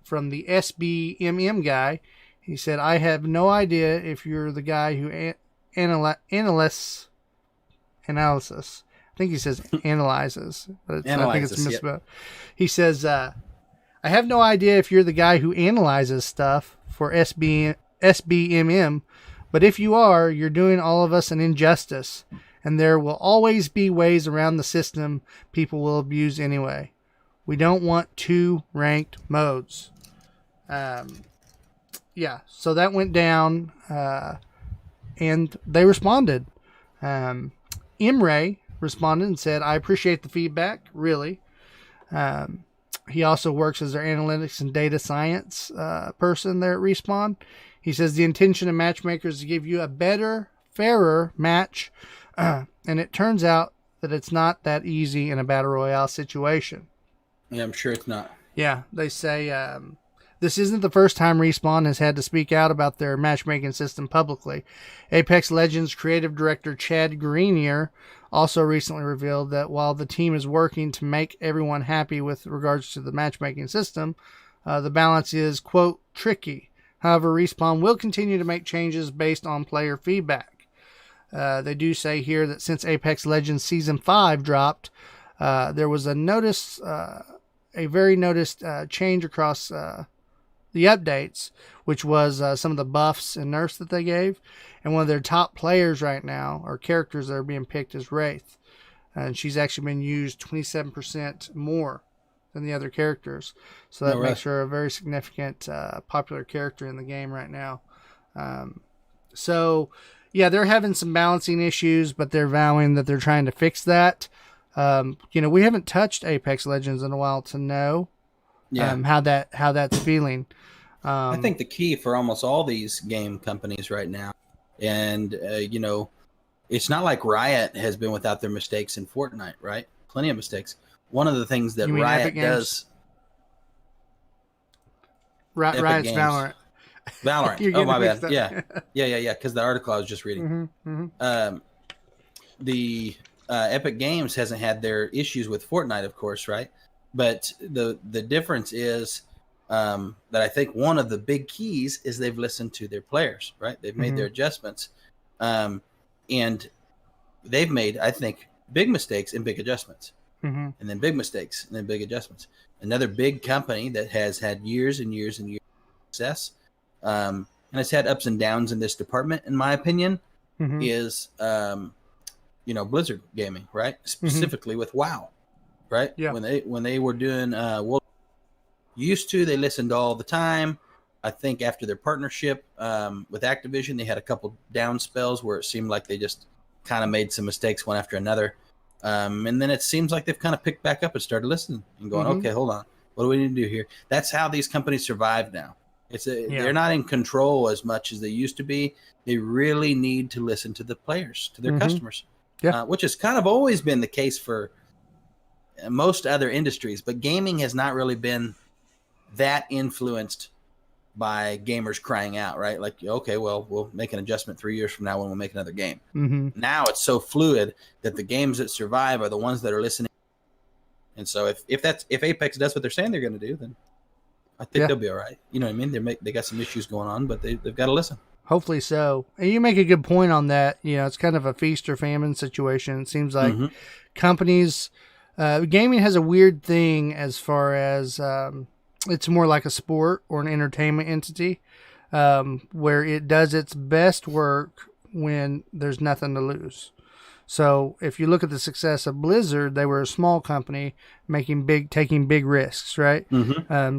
B: from the SBMM guy. He said, "I have no idea if you're the guy who analysis. I think he says analyzes, but I think it's misspelled. He says, "I have no idea if you're the guy who analyzes stuff for SBMM, but if you are, you're doing all of us an injustice, and there will always be ways around the system people will abuse anyway. We don't want 2 ranked modes." Yeah, so that went down, and they responded. Imre responded and said, "I appreciate the feedback, really." He also works as their analytics and data science person there at Respawn. He says the intention of matchmakers is to give you a better, fairer match, and it turns out that it's not that easy in a battle royale situation.
A: Yeah, I'm sure it's not.
B: Yeah, they say this isn't the first time Respawn has had to speak out about their matchmaking system publicly. Apex Legends creative director Chad Greenier also recently revealed that while the team is working to make everyone happy with regards to the matchmaking system, the balance is, quote, tricky. However, Respawn will continue to make changes based on player feedback. They do say here that since Apex Legends Season 5 dropped, there was a very noticed change across the updates, which was some of the buffs and nerfs that they gave. And one of their top players right now, or characters that are being picked, is Wraith. And she's actually been used 27% more than the other characters. So that makes her a very significant popular character in the game right now. So, yeah, they're having some balancing issues, but they're vowing that they're trying to fix that. We haven't touched Apex Legends in a while to know how that's feeling.
A: I think the key for almost all these game companies right now, and it's not like Riot has been without their mistakes in Fortnite, right? Plenty of mistakes. One of the things that Riot does,
B: Riot's Valorant.
A: Oh, my bad. Yeah. Because the article I was just reading. The Epic Games hasn't had their issues with Fortnite, of course, right? But the difference is that I think one of the big keys is they've listened to their players, right? They've made their adjustments, and they've made, I think, big mistakes and big adjustments, and then big mistakes and then big adjustments. Another big company that has had years and years and years of success, and has had ups and downs in this department, in my opinion, is Blizzard Gaming, right? Specifically with WoW, right? Yeah. When they were doing they listened all the time. I think after their partnership with Activision, they had a couple down spells where it seemed like they just kind of made some mistakes one after another. And then it seems like they've kind of picked back up and started listening and going, okay, hold on. What do we need to do here? That's how these companies survive now. They're not in control as much as they used to be. They really need to listen to the players, to their customers, which has kind of always been the case for most other industries. But gaming has not really been that influenced by gamers crying out, right? Like, okay, well, we'll make an adjustment 3 years from now when we'll make another game. Now it's so fluid that the games that survive are the ones that are listening. And so if Apex does what they're saying they're going to do, then I think they'll be all right. You know what I mean? They got some issues going on, but they've got to listen.
B: Hopefully so. And you make a good point on that. It's kind of a feast or famine situation. It seems like companies, gaming has a weird thing as far as it's more like a sport or an entertainment entity, where it does its best work when there's nothing to lose. So if you look at the success of Blizzard, they were a small company taking big risks, right?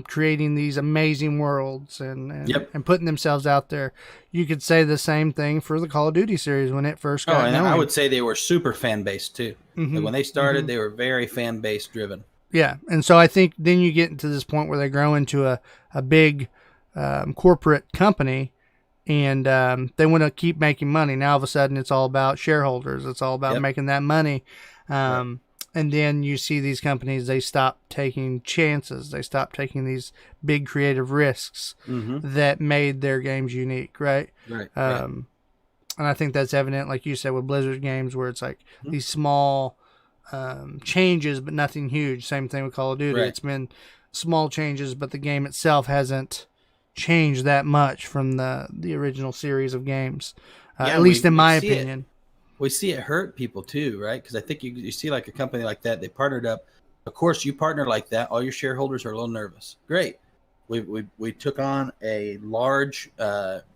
B: Creating these amazing worlds and putting themselves out there. You could say the same thing for the Call of Duty series when it first got going.
A: I would say they were super fan based too. Like when they started, they were very fan base driven.
B: Yeah, and so I think then you get into this point where they grow into a big corporate company, and they want to keep making money. Now all of a sudden it's all about shareholders. It's all about making that money. And And then you see these companies, they stop taking chances. They stop taking these big creative risks that made their games unique, right?
A: Right.
B: And I think that's evident, like you said, with Blizzard games, where it's like these small changes, but nothing huge. Same thing with Call of Duty.
A: Right.
B: It's been small changes, but the game itself hasn't changed that much from the original series of games, at least in my opinion.
A: We see it hurt people too, right? Because I think you see like a company like that, they partnered up. Of course, you partner like that, all your shareholders are a little nervous. Great. We took on a large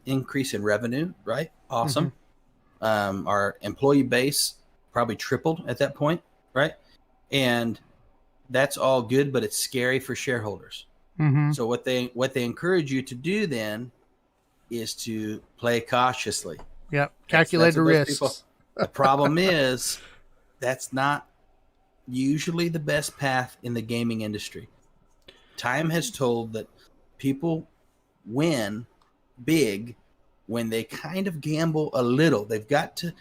A: increase in revenue, right? Awesome. Our employee base probably tripled at that point, right? And that's all good, but it's scary for shareholders. So what they encourage you to do then is to play cautiously.
B: Yep. Calculate the risks.
A: People, the problem is that's not usually the best path in the gaming industry. Time has told that people win big when they kind of gamble a little. They've got to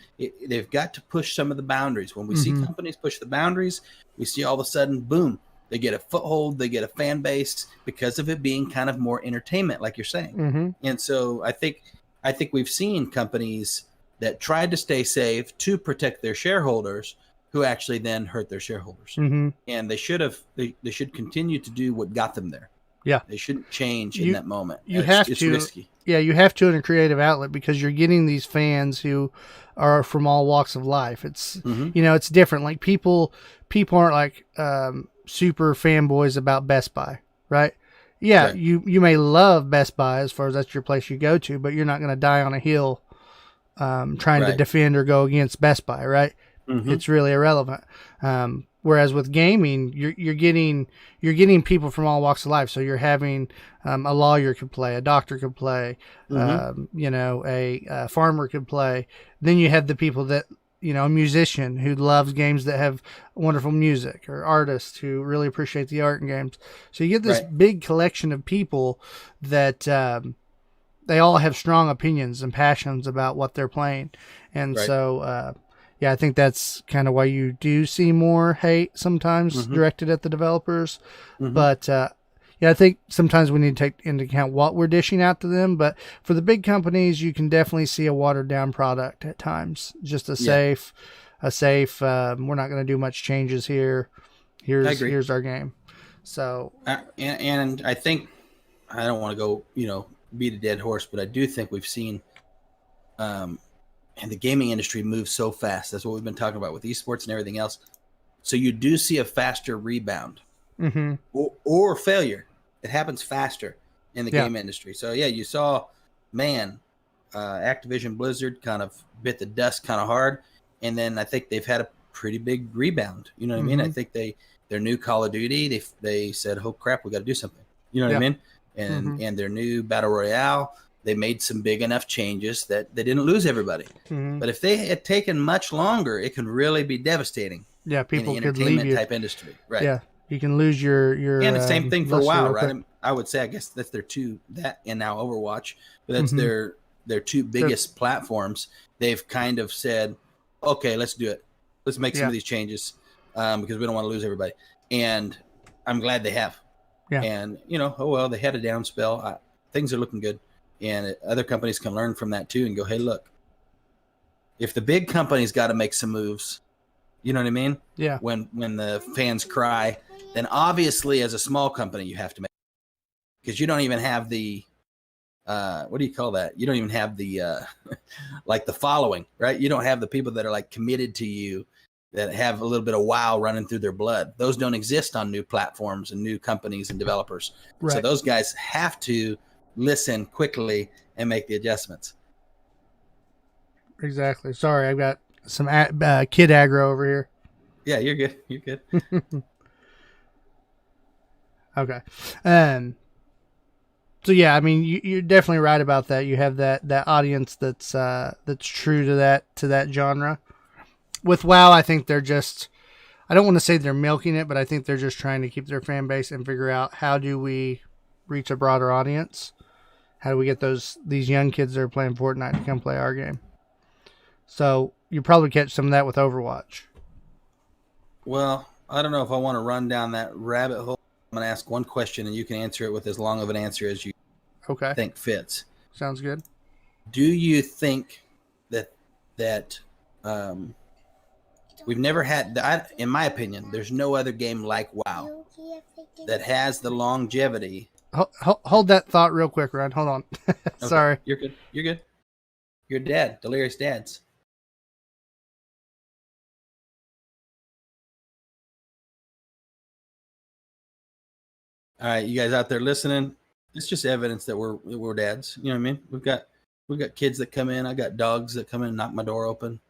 A: push some of the boundaries. When we see companies push the boundaries, we see all of a sudden, boom, they get a foothold, they get a fan base because of it being kind of more entertainment, like you're saying. And so I think we've seen companies that tried to stay safe to protect their shareholders who actually then hurt their shareholders. And they should continue to do what got them there.
B: Yeah.
A: They shouldn't change in that moment.
B: It's risky. Yeah, you have to in a creative outlet because you're getting these fans who are from all walks of life. It's it's different. Like people aren't like super fanboys about Best Buy, right? Yeah, right. You may love Best Buy as far as that's your place you go to, but you're not going to die on a hill trying to defend or go against Best Buy, right? It's really irrelevant. Whereas with gaming, you're getting people from all walks of life. So you're having a lawyer could play, a doctor could play, a farmer could play. Then you have the people that a musician who loves games that have wonderful music, or artists who really appreciate the art in games. So you get this big collection of people that they all have strong opinions and passions about what they're playing. And so, I think that's kind of why you do see more hate sometimes directed at the developers. But I think sometimes we need to take into account what we're dishing out to them. But for the big companies, you can definitely see a watered down product at times. Just a safe, we're not going to do much changes here. Here's our game. So,
A: and I think, I don't want to go, beat a dead horse, but I do think we've seen, and the gaming industry moves so fast. That's what we've been talking about with esports and everything else. So you do see a faster rebound or failure. It happens faster in the game industry. So you saw, Activision Blizzard kind of bit the dust kind of hard. And then I think they've had a pretty big rebound. You know what I mean? I think their new Call of Duty, they said, oh crap, we got to do something. You know what I mean? And their new Battle Royale, they made some big enough changes that they didn't lose everybody. But if they had taken much longer, it can really be devastating.
B: Yeah, people
A: in the
B: could leave you.
A: type industry, right?
B: Yeah, you can lose your.
A: And the same thing for WoW, right? I would say, I guess that's their two, that and now Overwatch, but that's their two biggest platforms. They've kind of said, okay, let's do it. Let's make some of these changes because we don't want to lose everybody. And I'm glad they have. Yeah. And they had a down spell. Things are looking good. And other companies can learn from that too and go, hey, look, if the big companies got to make some moves, you know what I mean?
B: Yeah.
A: When the fans cry, then obviously as a small company, you have to make, because you don't even have the, what do you call that? You don't even have the, like the following, right? You don't have the people that are like committed to you, that have a little bit of WoW running through their blood. Those don't exist on new platforms and new companies and developers. Right. So those guys have to listen quickly and make the adjustments.
B: Exactly. Sorry, I've got some kid aggro over here.
A: Yeah, you're good. You're good.
B: Okay. So yeah, I mean, you're definitely right about that. You have that audience that's true to that genre. With WoW, I think they're just, I don't want to say they're milking it, but I think they're just trying to keep their fan base and figure out how do we reach a broader audience. How do we get these young kids that are playing Fortnite to come play our game? So you probably catch some of that with Overwatch.
A: Well, I don't know if I want to run down that rabbit hole. I'm going to ask one question, and you can answer it with as long of an answer as you
B: Okay.
A: think fits.
B: Sounds good.
A: Do you think that we've never had, in my opinion, there's no other game like WoW that has the longevity.
B: Hold that thought real quick, Ryan. Hold on. Sorry.
A: Okay, you're good. Your dad, Delirious Dads. All right, you guys out there listening, it's just evidence that we're dads. You know what I mean? We've got kids that come in. I got dogs that come in and knock my door open.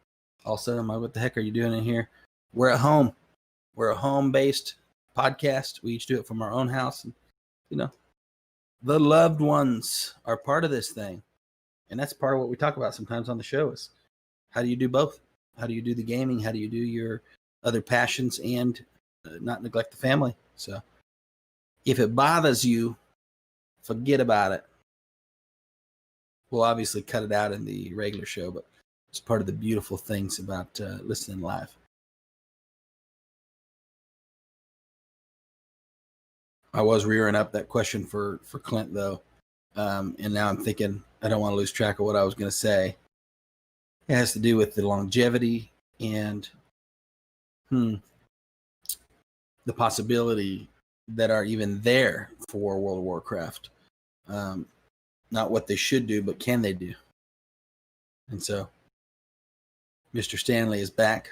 A: All of a sudden, I'm like, what the heck are you doing in here? We're at home. We're a home-based podcast. We each do it from our own house. And, you know, the loved ones are part of this thing. And that's part of what we talk about sometimes on the show is how do you do both? How do you do the gaming? How do you do your other passions and not neglect the family? So if it bothers you, forget about it. We'll obviously cut it out in the regular show, but it's part of the beautiful things about listening live. I was rearing up that question for Clint, though. And now I'm thinking I don't want to lose track of what I was going to say. It has to do with the longevity and the possibility that are even there for World of Warcraft. Not what they should do, but can they do? And so Mr. Stanley is back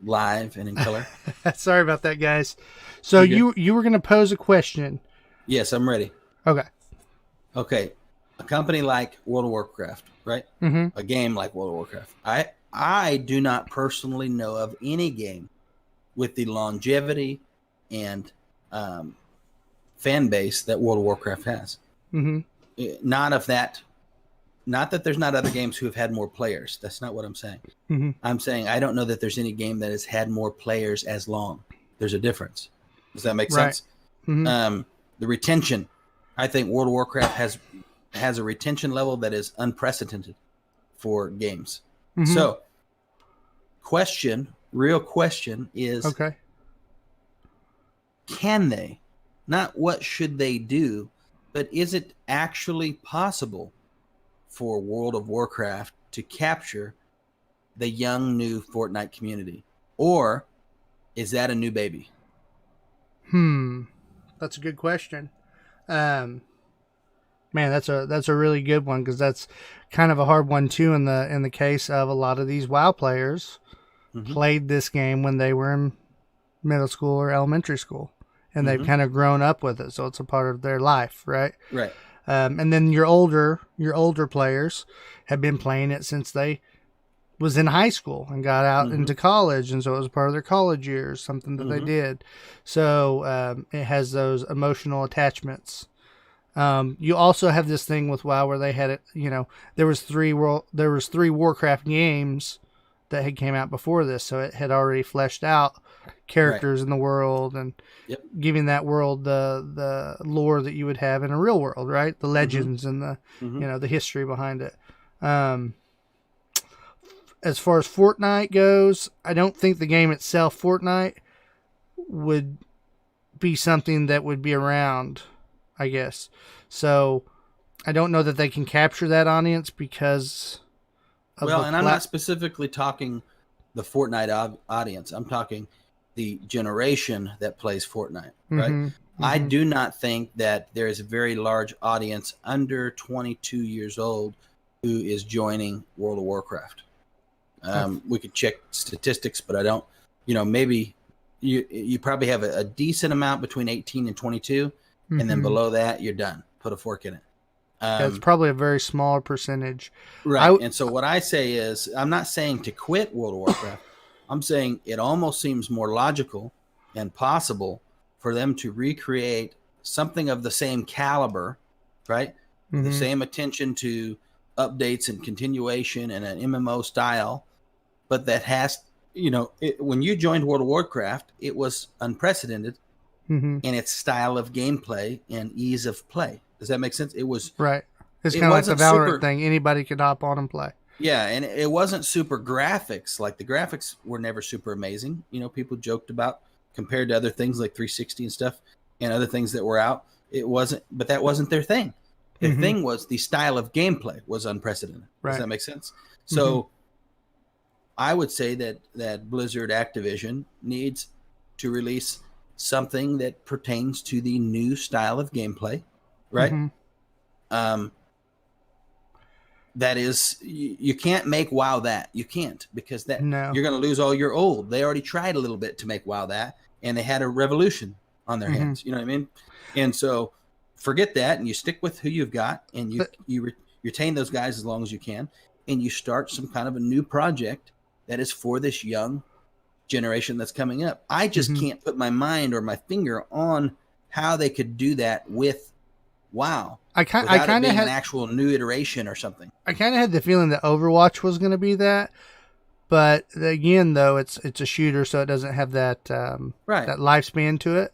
A: live and in color.
B: Sorry about that, guys. So you were going to pose a question.
A: Yes, I'm ready.
B: Okay.
A: A company like World of Warcraft, right?
B: Mm-hmm.
A: A game like World of Warcraft. I do not personally know of any game with the longevity and fan base that World of Warcraft has.
B: Mm-hmm.
A: Not that there's not other games who have had more players. That's not what I'm saying.
B: Mm-hmm.
A: I'm saying I don't know that there's any game that has had more players as long. There's a difference. Does that make sense?
B: Mm-hmm.
A: The retention. I think World of Warcraft has a retention level that is unprecedented for games. Mm-hmm. So, real question is,
B: okay,
A: can they? Not what should they do, but is it actually possible for World of Warcraft to capture the young, new Fortnite community? Or is that a new baby?
B: That's a good question. Man, that's a really good one because that's kind of a hard one too. In the case of a lot of these WoW players, played this game when they were in middle school or elementary school, and they've kind of grown up with it, so it's a part of their life, right?
A: Right.
B: And then your older players have been playing it since they was in high school and got out into college, and so it was part of their college years, something that they did. So it has those emotional attachments. You also have this thing with WoW where they had it. You know, there was three Warcraft games that had came out before this, so it had already fleshed out characters in the world and giving that world the lore that you would have in a real world, right? The legends and the the history behind it. As far as Fortnite goes, I don't think the game itself, Fortnite, would be something that would be around, I guess. So I don't know that they can capture that audience because of
A: I'm not specifically talking the Fortnite audience. I'm talking the generation that plays Fortnite, right? I do not think that there is a very large audience under 22 years old who is joining World of Warcraft. We could check statistics, but I don't, maybe you probably have a decent amount between 18 and 22, and then below that, you're done. Put a fork in it.
B: It's probably a very small percentage.
A: Right. And so what I say is, I'm not saying to quit World of Warcraft. I'm saying it almost seems more logical and possible for them to recreate something of the same caliber, right? The same attention to updates and continuation and an MMO style, but that has, when you joined World of Warcraft, it was unprecedented in its style of gameplay and ease of play. Does that make sense? It was
B: right. It's kind of like the Valorant thing. Anybody could hop on and play.
A: Yeah, and it wasn't super graphics. Like the graphics were never super amazing. People joked about compared to other things like 360 and stuff and other things that were out. It wasn't, but that wasn't their thing. Their thing was the style of gameplay was unprecedented.
B: Right.
A: Does that make sense? So I would say that Blizzard Activision needs to release something that pertains to the new style of gameplay, right? That is, you can't make WoW that. You can't, because you're going to lose all your old. They already tried a little bit to make WoW that, and they had a revolution on their hands. You know what I mean? And so forget that, and you stick with who you've got, and you retain those guys as long as you can, and you start some kind of a new project that is for this young generation that's coming up. I just can't put my mind or my finger on how they could do that with WoW. I kind of had an actual new iteration or something.
B: I kind of had the feeling that Overwatch was going to be that, but again, though, it's a shooter, so it doesn't have that that lifespan to it.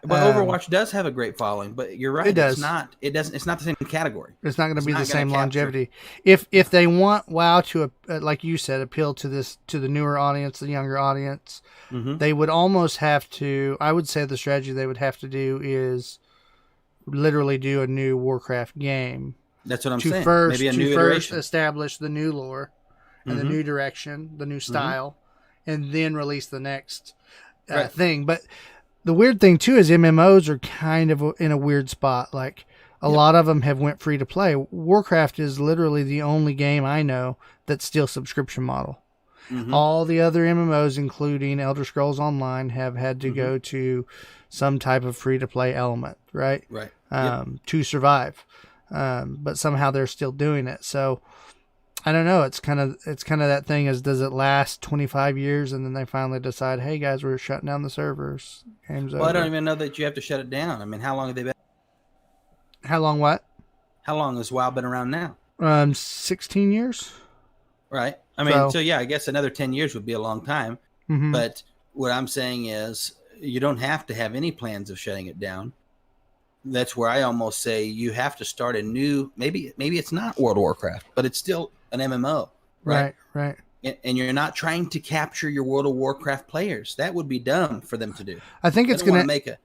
A: But Overwatch does have a great following. But you're right; it does. It's not the same category.
B: It's not going to be the same longevity. If they want WoW to, like you said, appeal to the newer audience, the younger audience, they would almost have to. I would say the strategy they would have to do is literally do a new Warcraft game.
A: That's what I'm saying.
B: Maybe a new iteration. First establish the new lore and the new direction, the new style, and then release the next thing. But the weird thing too is MMOs are kind of in a weird spot. Like a lot of them have went free to play. Warcraft is literally the only game I know that's still subscription model. All the other MMOs, including Elder Scrolls Online, have had to go to some type of free-to-play element, right?
A: Right.
B: To survive. But somehow they're still doing it. So I don't know. It's kind of that thing is, does it last 25 years and then they finally decide, hey guys, we're shutting down the servers. Game's over.
A: I don't even know that you have to shut it down. I mean, how long have they been?
B: How long what?
A: How long has WoW been around now?
B: 16 years.
A: Right. I mean, so yeah, I guess another 10 years would be a long time. But what I'm saying is you don't have to have any plans of shutting it down. That's where I almost say you have to start a new, maybe it's not World of Warcraft, but it's still an MMO. Right. And you're not trying to capture your World of Warcraft players. That would be dumb for them to do.
B: I think it's going to
A: make a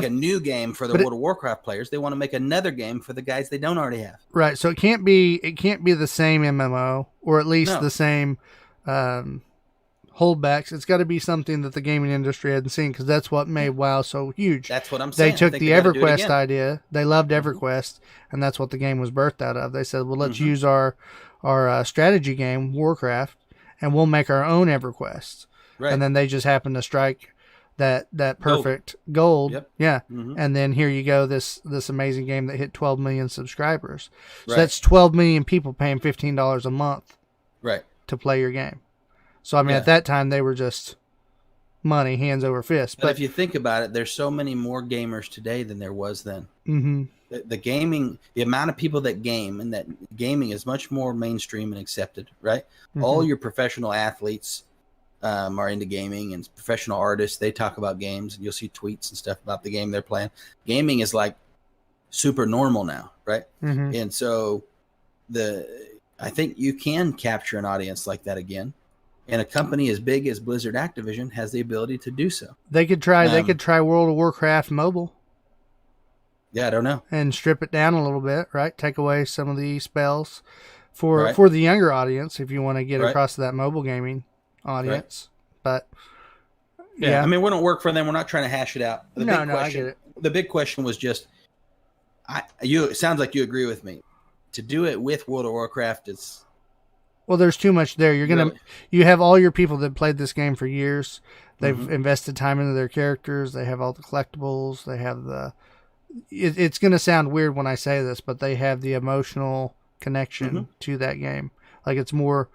A: new game for the World of Warcraft players. They want to make another game for the guys they don't already have.
B: Right. So it can't be the same MMO, or at least the same holdbacks. It's got to be something that the gaming industry hadn't seen, because that's what made WoW so huge.
A: That's what I'm saying.
B: They took the EverQuest idea. They loved EverQuest, and that's what the game was birthed out of. They said, well, let's use our strategy game, Warcraft, and we'll make our own EverQuest. Right. And then they just happened to strike that perfect gold. Yep. Yeah. And then here you go, this amazing game that hit 12 million subscribers. So that's 12 million people paying $15 a month to play your game. So, I mean, at that time, they were just money, hands over fist.
A: But if you think about it, there's so many more gamers today than there was then. The gaming, the amount of people that game, and that gaming is much more mainstream and accepted, right? All your professional athletes are into gaming, and professional artists, they talk about games, and you'll see tweets and stuff about the game they're playing. Gaming is like super normal now, right? And so I think you can capture an audience like that again. And a company as big as Blizzard Activision has the ability to do so.
B: They could try World of Warcraft mobile.
A: Yeah, I don't know.
B: And strip it down a little bit, right? Take away some of the spells for the younger audience, if you want to get across to that mobile gaming audience. But
A: I mean, we don't work for them. We're not trying to hash it out.
B: I get it.
A: The big question was just, it sounds like you agree with me. To do it with World of Warcraft is...
B: Well, there's too much there. You have all your people that played this game for years. They've invested time into their characters. They have all the collectibles. They have it's going to sound weird when I say this, but they have the emotional connection to that game. Like it's more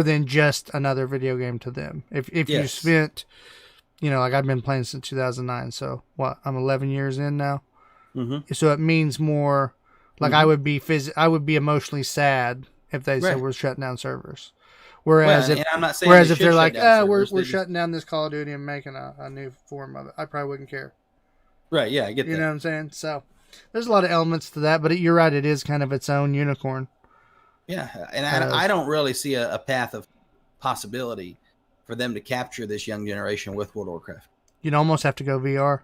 B: than just another video game to them. If you spent, like I've been playing since 2009. So I'm 11 years in now. So it means more. Like I would be emotionally sad if they said we're shutting down servers. Whereas if they're like, we're shutting down this Call of Duty and making a new form of it, I probably wouldn't care.
A: Right, yeah, I get that.
B: You know what I'm saying? So there's a lot of elements to that, but you're right, it is kind of its own unicorn.
A: Yeah, and I don't really see a path of possibility for them to capture this young generation with World of Warcraft.
B: You'd almost have to go VR.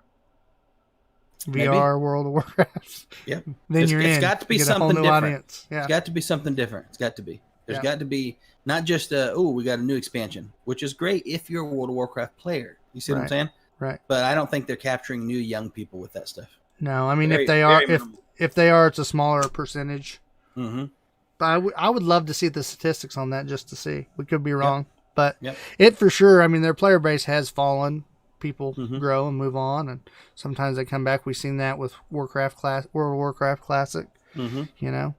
A: Maybe.
B: VR World of Warcraft.
A: Yep.
B: Then
A: It's got to be something different.
B: Audience. Yeah.
A: It's got to be something different. It's got to be. There's got to be not just we got a new expansion, which is great if you're a World of Warcraft player. You see what I'm saying?
B: Right.
A: But I don't think they're capturing new young people with that stuff.
B: No, I mean if they are, it's a smaller percentage.
A: Mm-hmm.
B: But I would love to see the statistics on that just to see. We could be wrong, but
A: Yep.
B: it for sure. I mean, their player base has fallen. People grow and move on, and sometimes they come back. We've seen that with World of Warcraft Classic.
A: Mm-hmm.
B: You know,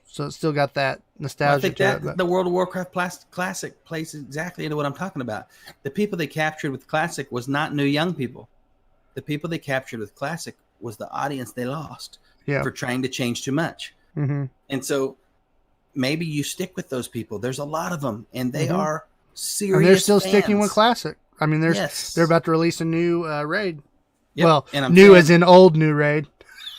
B: so it's still got that nostalgia.
A: I think the World of Warcraft Classic plays exactly into what I'm talking about. The people they captured with Classic was not new young people. The people they captured with Classic was the audience they lost for trying to change too much.
B: Mm-hmm.
A: And so maybe you stick with those people. There's a lot of them, and they are serious.
B: And they're still
A: fans.
B: sticking with Classic. I mean, they're about to release a new raid.
A: Yep.
B: Well,
A: and
B: new as in old new raid.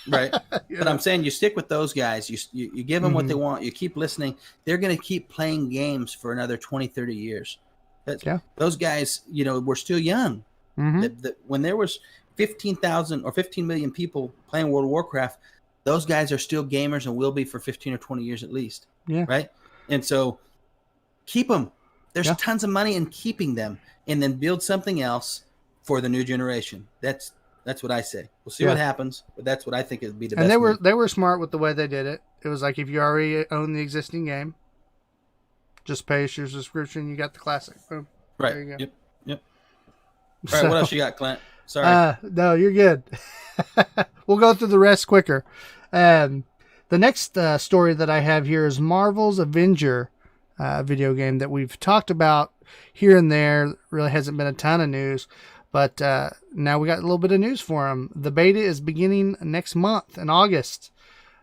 A: Right. But I'm saying you stick with those guys. You give them what they want. You keep listening. They're going to keep playing games for another 20, 30 years. Those guys, were still young.
B: Mm-hmm.
A: When there was 15,000 or 15 million people playing World of Warcraft, those guys are still gamers and will be for 15 or 20 years at least.
B: Yeah.
A: Right. And so keep them. There's tons of money in keeping them, and then build something else for the new generation. That's what I say. We'll see what happens, but that's what I think would be the best.
B: And they were smart with the way they did it. It was like if you already own the existing game, just pay your subscription. You got the Classic. Boom.
A: Right.
B: There you go.
A: Yep. All right. What else you got, Clint? Sorry.
B: No, you're good. We'll go through the rest quicker. The next story that I have here is Marvel's Avenger video game that we've talked about here and there. Really hasn't been a ton of news, but now we got a little bit of news for them. The beta is beginning next month in August.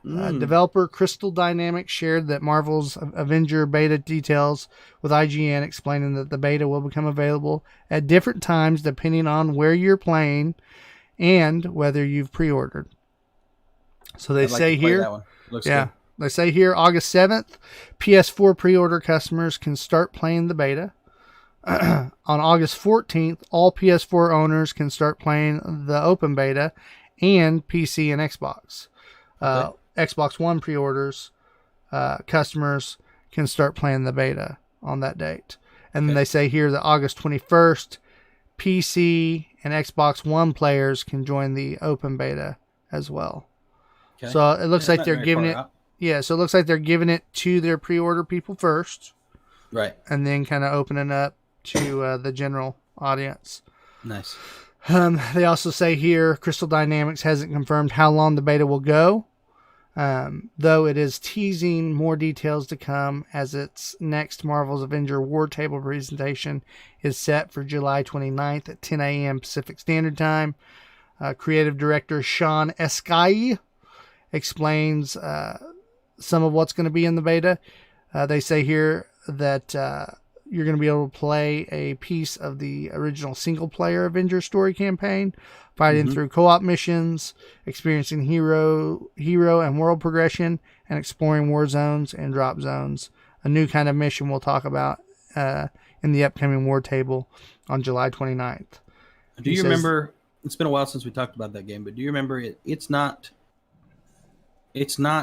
B: Developer Crystal Dynamics shared that Marvel's Avenger beta details with IGN, explaining that the beta will become available at different times depending on where you're playing and whether you've pre-ordered. So they say here,
A: that one. Looks good.
B: They say here August 7th, PS4 pre-order customers can start playing the beta. On August 14th, all PS4 owners can start playing the open beta, and PC and Xbox. Xbox One pre-orders customers can start playing the beta on that date. And then they say here that August 21st, PC and Xbox One players can join the open beta as well. Okay. So it looks like they're giving it. So it looks like they're giving it to their pre-order people first.
A: Right.
B: And then kind of opening up to the general audience.
A: Nice.
B: They also say here, Crystal Dynamics hasn't confirmed how long the beta will go, though it is teasing more details to come as its next Marvel's Avenger War Table presentation is set for July 29th at 10 a.m. Pacific Standard Time. Creative director Sean Eskai explains some of what's going to be in the beta. They say here that you're going to be able to play a piece of the original single-player Avengers story campaign, fighting through co-op missions, experiencing hero and world progression, and exploring war zones and drop zones. A new kind of mission we'll talk about in the upcoming War Table on July 29th.
A: Do you remember? It's been a while since we talked about that game, but do you remember it? It's not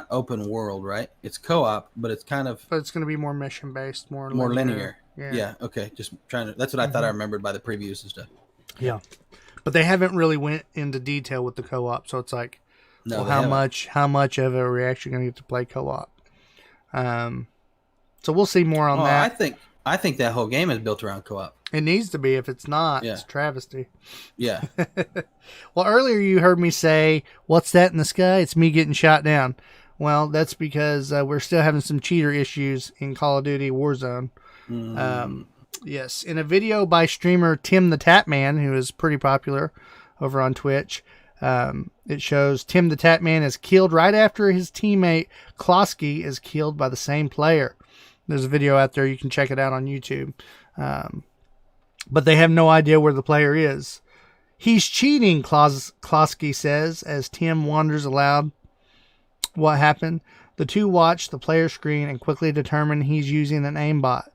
A: open world, right? It's co-op, but it's kind of.
B: But it's going to be more mission based, more
A: linear. Yeah. Okay. Just trying to. That's what I thought I remembered by the previews and stuff.
B: Yeah, but they haven't really went into detail with the co-op, so it's like, how much of a reaction going to get to play co-op? So we'll see more on that.
A: I think that whole game is built around co-op.
B: It needs to be. If it's not, it's a travesty.
A: Yeah.
B: Well, earlier you heard me say, "What's that in the sky?" It's me getting shot down. Well, that's because we're still having some cheater issues in Call of Duty Warzone. Yes, in a video by streamer Tim the Tatman, who is pretty popular over on Twitch, it shows Tim the Tatman is killed right after his teammate Klosky is killed by the same player. There's a video out there. You can check it out on YouTube. But they have no idea where the player is. He's cheating, Klosky says, as Tim wonders aloud what happened. The two watch the player screen and quickly determine he's using an aimbot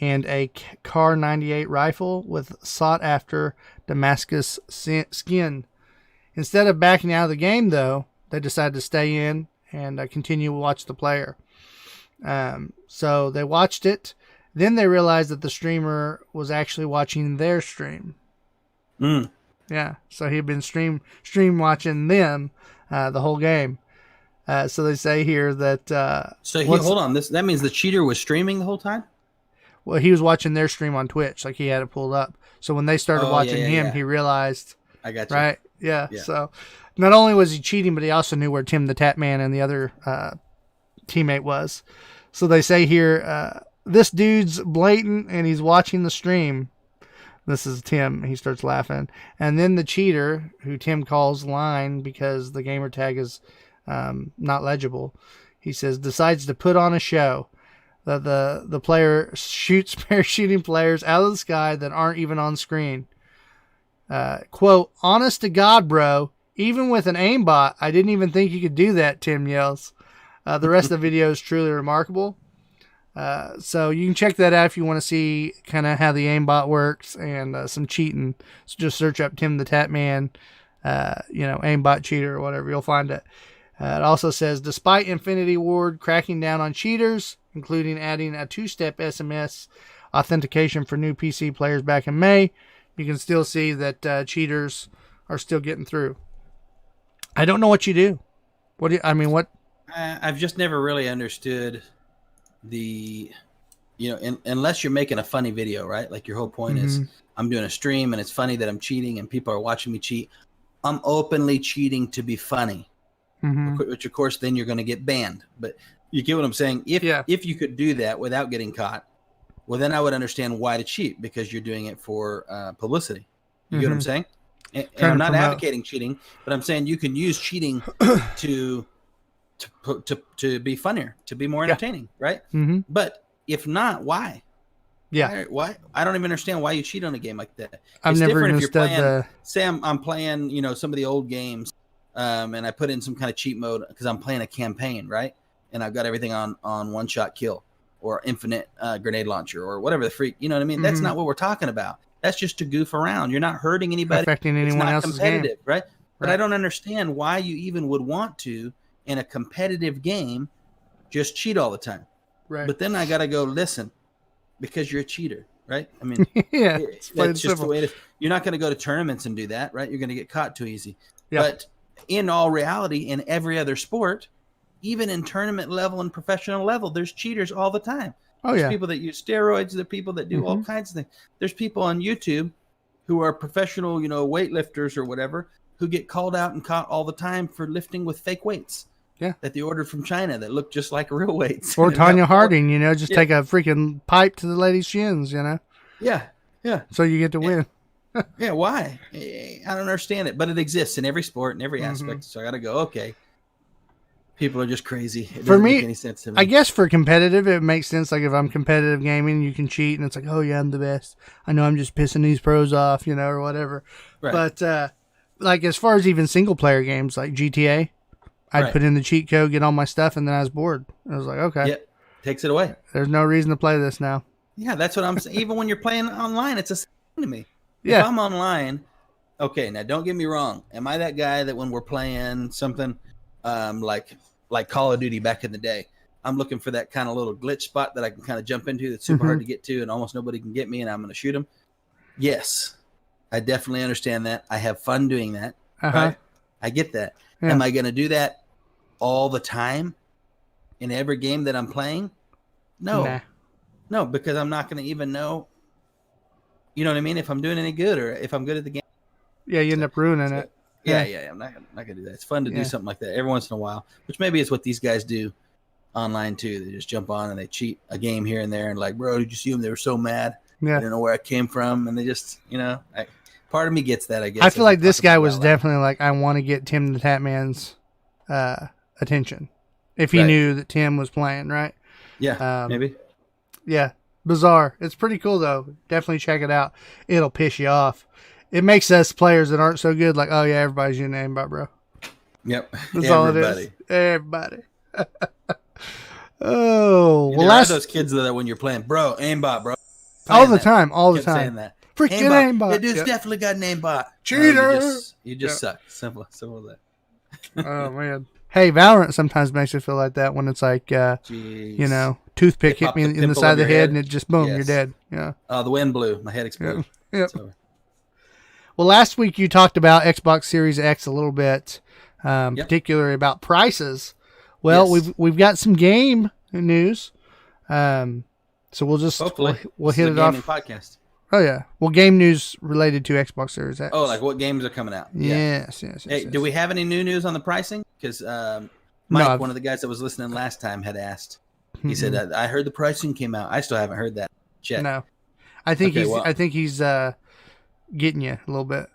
B: and a Kar 98 rifle with sought-after Damascus skin. Instead of backing out of the game, though, they decided to stay in and continue to watch the player. So they watched it. Then they realized that the streamer was actually watching their stream. Yeah, so he'd been stream watching them the whole game. So they say here that...
A: hold on. That means the cheater was streaming the whole time?
B: Well, he was watching their stream on Twitch. Like, he had it pulled up. So when they started watching him, he realized...
A: I got you.
B: Right? Yeah. So not only was he cheating, but he also knew where Tim the Tatman and the other teammate was. So they say here, this dude's blatant and he's watching the stream. This is Tim. He starts laughing. And then the cheater, who Tim calls Line because the gamer tag is not legible, he says, decides to put on a show. That the player shoots parachuting players out of the sky that aren't even on screen. Quote, honest to God, bro, even with an aimbot, I didn't even think you could do that, Tim yells. The rest of the video is truly remarkable. So you can check that out if you want to see kind of how the aimbot works and some cheating. So just search up Tim the Tatman, aimbot cheater or whatever. You'll find it. It also says, despite Infinity Ward cracking down on cheaters, including adding a 2-step SMS authentication for new PC players back in May, you can still see that cheaters are still getting through. I don't know what you do. What?
A: I've just never really understood unless you're making a funny video, right? Like your whole point is I'm doing a stream and it's funny that I'm cheating and people are watching me cheat. I'm openly cheating to be funny, which of course then you're going to get banned. But you get what I'm saying? If you could do that without getting caught, well, then I would understand why to cheat, because you're doing it for publicity. You get what I'm saying? And I'm not advocating cheating, but I'm saying you can use cheating to be funnier, to be more entertaining, right? But if not, why? Why? I don't even understand why you cheat on a game like that.
B: I've never understood
A: I'm playing, some of the old games, and I put in some kind of cheat mode because I'm playing a campaign, right? And I've got everything on one-shot kill or infinite grenade launcher or whatever the freak. You know what I mean? That's not what we're talking about. That's just to goof around. You're not hurting anybody.
B: Affecting anyone else's
A: competitive,
B: game.
A: Right? But I don't understand why you even would want to, in a competitive game, just cheat all the time.
B: Right.
A: But then I got to go, listen, because you're a cheater, right? I mean,
B: it's
A: just the way it is. You're not going to go to tournaments and do that, right? You're going to get caught too easy.
B: Yeah.
A: But in all reality, in every other sport, even in tournament level and professional level, there's cheaters all the time. There's people that use steroids. There are people that do all kinds of things. There's people on YouTube who are professional, weightlifters or whatever, who get called out and caught all the time for lifting with fake weights.
B: Yeah. That
A: they ordered from China that look just like real weights.
B: Or Tanya Harding, take a freaking pipe to the lady's shins,
A: Yeah. Yeah.
B: So you get to win.
A: Yeah. Why? I don't understand it, but it exists in every sport and every aspect. So I got to go, okay. People are just crazy. It doesn't make any sense to me.
B: I guess for competitive, it makes sense. Like if I'm competitive gaming, you can cheat and it's like, oh yeah, I'm the best. I know I'm just pissing these pros off, or whatever. Right. But like as far as even single player games like GTA, I'd put in the cheat code, get all my stuff, and then I was bored. I was like, okay.
A: Yep. Takes it away.
B: There's no reason to play this now.
A: Yeah, that's what I'm saying. Even when you're playing online, it's the same to me.
B: Yeah.
A: If I'm online, okay, now don't get me wrong. Am I that guy that when we're playing something like Call of Duty back in the day, I'm looking for that kind of little glitch spot that I can kind of jump into that's super hard to get to and almost nobody can get me and I'm going to shoot them? Yes, I definitely understand that. I have fun doing that. Right? I get that. Yeah. Am I going to do that all the time in every game that I'm playing? No.
B: Nah.
A: No, because I'm not going to even know, you know what I mean, if I'm doing any good or if I'm good at the game.
B: Yeah, you end up ruining it.
A: Yeah. I'm not gonna do that. It's fun to do something like that every once in a while, which maybe is what these guys do online too. They just jump on and they cheat a game here and there, and like, bro, did you see them? They were so mad. Yeah, I don't know where I came from, and they just, part of me gets that. I guess.
B: I feel like this guy was definitely like, I want to get Tim the Tatman's attention if he knew that Tim was playing, right?
A: Yeah, maybe.
B: Yeah, bizarre. It's pretty cool though. Definitely check it out. It'll piss you off. It makes us players that aren't so good like, oh yeah, everybody's your name, bro.
A: Yep.
B: That's all it is. Everybody. Oh, well,
A: There are those kids that when you're playing, bro, aimbot, bro.
B: All the time.
A: Saying that.
B: Freaking aimbot.
A: Yeah, dude's definitely got an aimbot.
B: Cheater.
A: You just suck. Simple as that.
B: Oh, man. Hey, Valorant sometimes makes you feel like that when it's like, toothpick hit me in the side of the head and it just, boom, you're dead. Yeah.
A: The wind blew. My head exploded.
B: Yeah. Well, last week you talked about Xbox Series X a little bit, particularly about prices. Well, we've got some game news. So we'll just we'll hit it off.
A: Podcast.
B: Oh yeah, well, game news related to Xbox Series X.
A: Oh, like what games are coming out?
B: Yes.
A: Hey, do we have any new news on the pricing? Because Mike, one of the guys that was listening last time, had asked. He said, "I heard the pricing came out. I still haven't heard that yet."
B: No, I think he's getting you a little bit.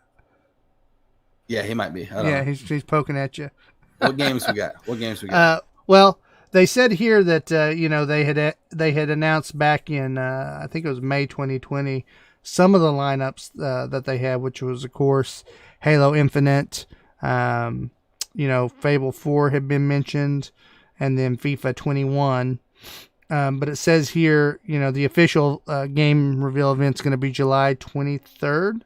A: Yeah, he might be.
B: He's poking at you.
A: What games we got?
B: Well, they said here that they had announced back in I think it was May 2020 some of the lineups that they had, which was of course Halo Infinite, Fable 4 had been mentioned, and then FIFA 21. But it says here, the official game reveal event's going to be July 23rd.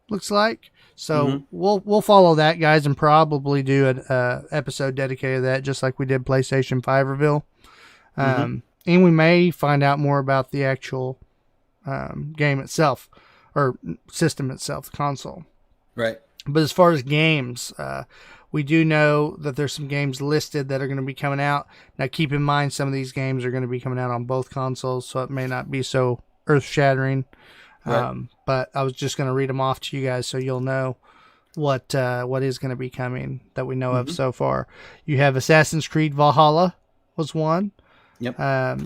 B: Looks like. So we'll follow that, guys, and probably do an episode dedicated to that, just like we did PlayStation 5 reveal. And we may find out more about the actual game itself, or system itself, the console.
A: Right.
B: But as far as games, we do know that there's some games listed that are going to be coming out. Now, keep in mind, some of these games are going to be coming out on both consoles, so it may not be so earth-shattering. Right. But I was just going to read them off to you guys so you'll know what is going to be coming that we know of so far. You have Assassin's Creed Valhalla was one.
A: Yep.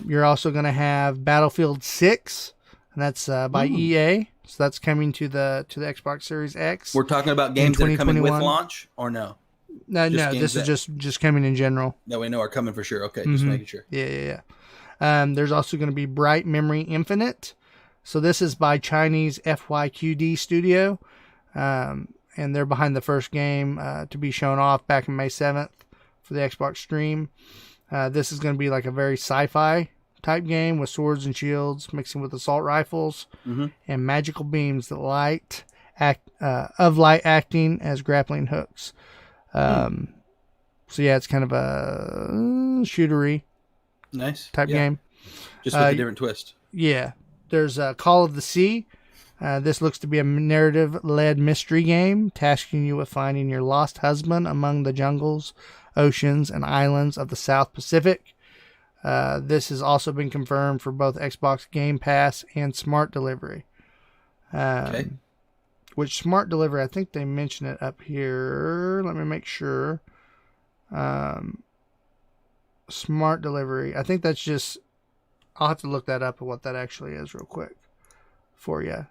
B: You're also going to have Battlefield 6, and that's by EA. So that's coming to the Xbox Series X.
A: We're talking about games that are coming with launch, or no?
B: No, this is just coming in general.
A: That we know are coming for sure. Okay, just making sure.
B: Yeah. There's also going to be Bright Memory Infinite. So this is by Chinese FYQD Studio, and they're behind the first game to be shown off back in May 7th for the Xbox stream. This is going to be like a very sci-fi type game with swords and shields mixing with assault rifles and magical beams that light acting as grappling hooks. So yeah, it's kind of a shootery type game.
A: Just with a different twist.
B: Yeah. There's Call of the Sea. This looks to be a narrative-led mystery game, tasking you with finding your lost husband among the jungles, oceans, and islands of the South Pacific. This has also been confirmed for both Xbox Game Pass and Smart Delivery. Which Smart Delivery, I think they mention it up here. Let me make sure. Smart Delivery. I think that's just... I'll have to look that up and what that actually is real quick for you.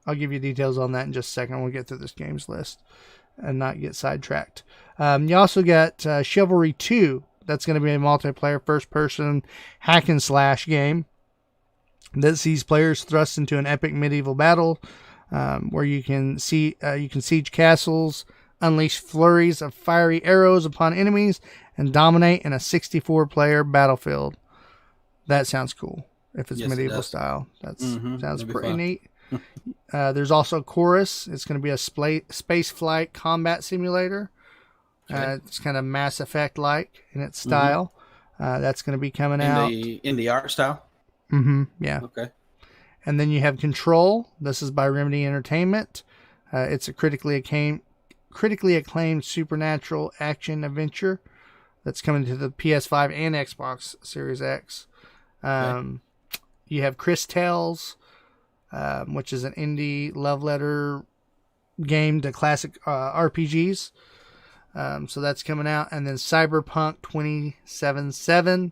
B: I'll give you details on that in just a second. We'll get through this games list and not get sidetracked. You also got Chivalry 2. That's going to be a multiplayer first-person hack-and-slash game that sees players thrust into an epic medieval battle where you can siege castles, unleash flurries of fiery arrows upon enemies, and dominate in a 64-player battlefield. That sounds cool. If it's medieval style, that sounds pretty neat. There's also Chorus. It's going to be a space flight combat simulator. It's kind of Mass Effect-like in its style. That's going to be coming out.
A: In the art style?
B: Yeah.
A: Okay.
B: And then you have Control. This is by Remedy Entertainment. It's a critically acclaimed supernatural action adventure that's coming to the PS5 and Xbox Series X. You have Chris Tales, which is an indie love letter game to classic RPGs. So that's coming out. And then Cyberpunk 2077,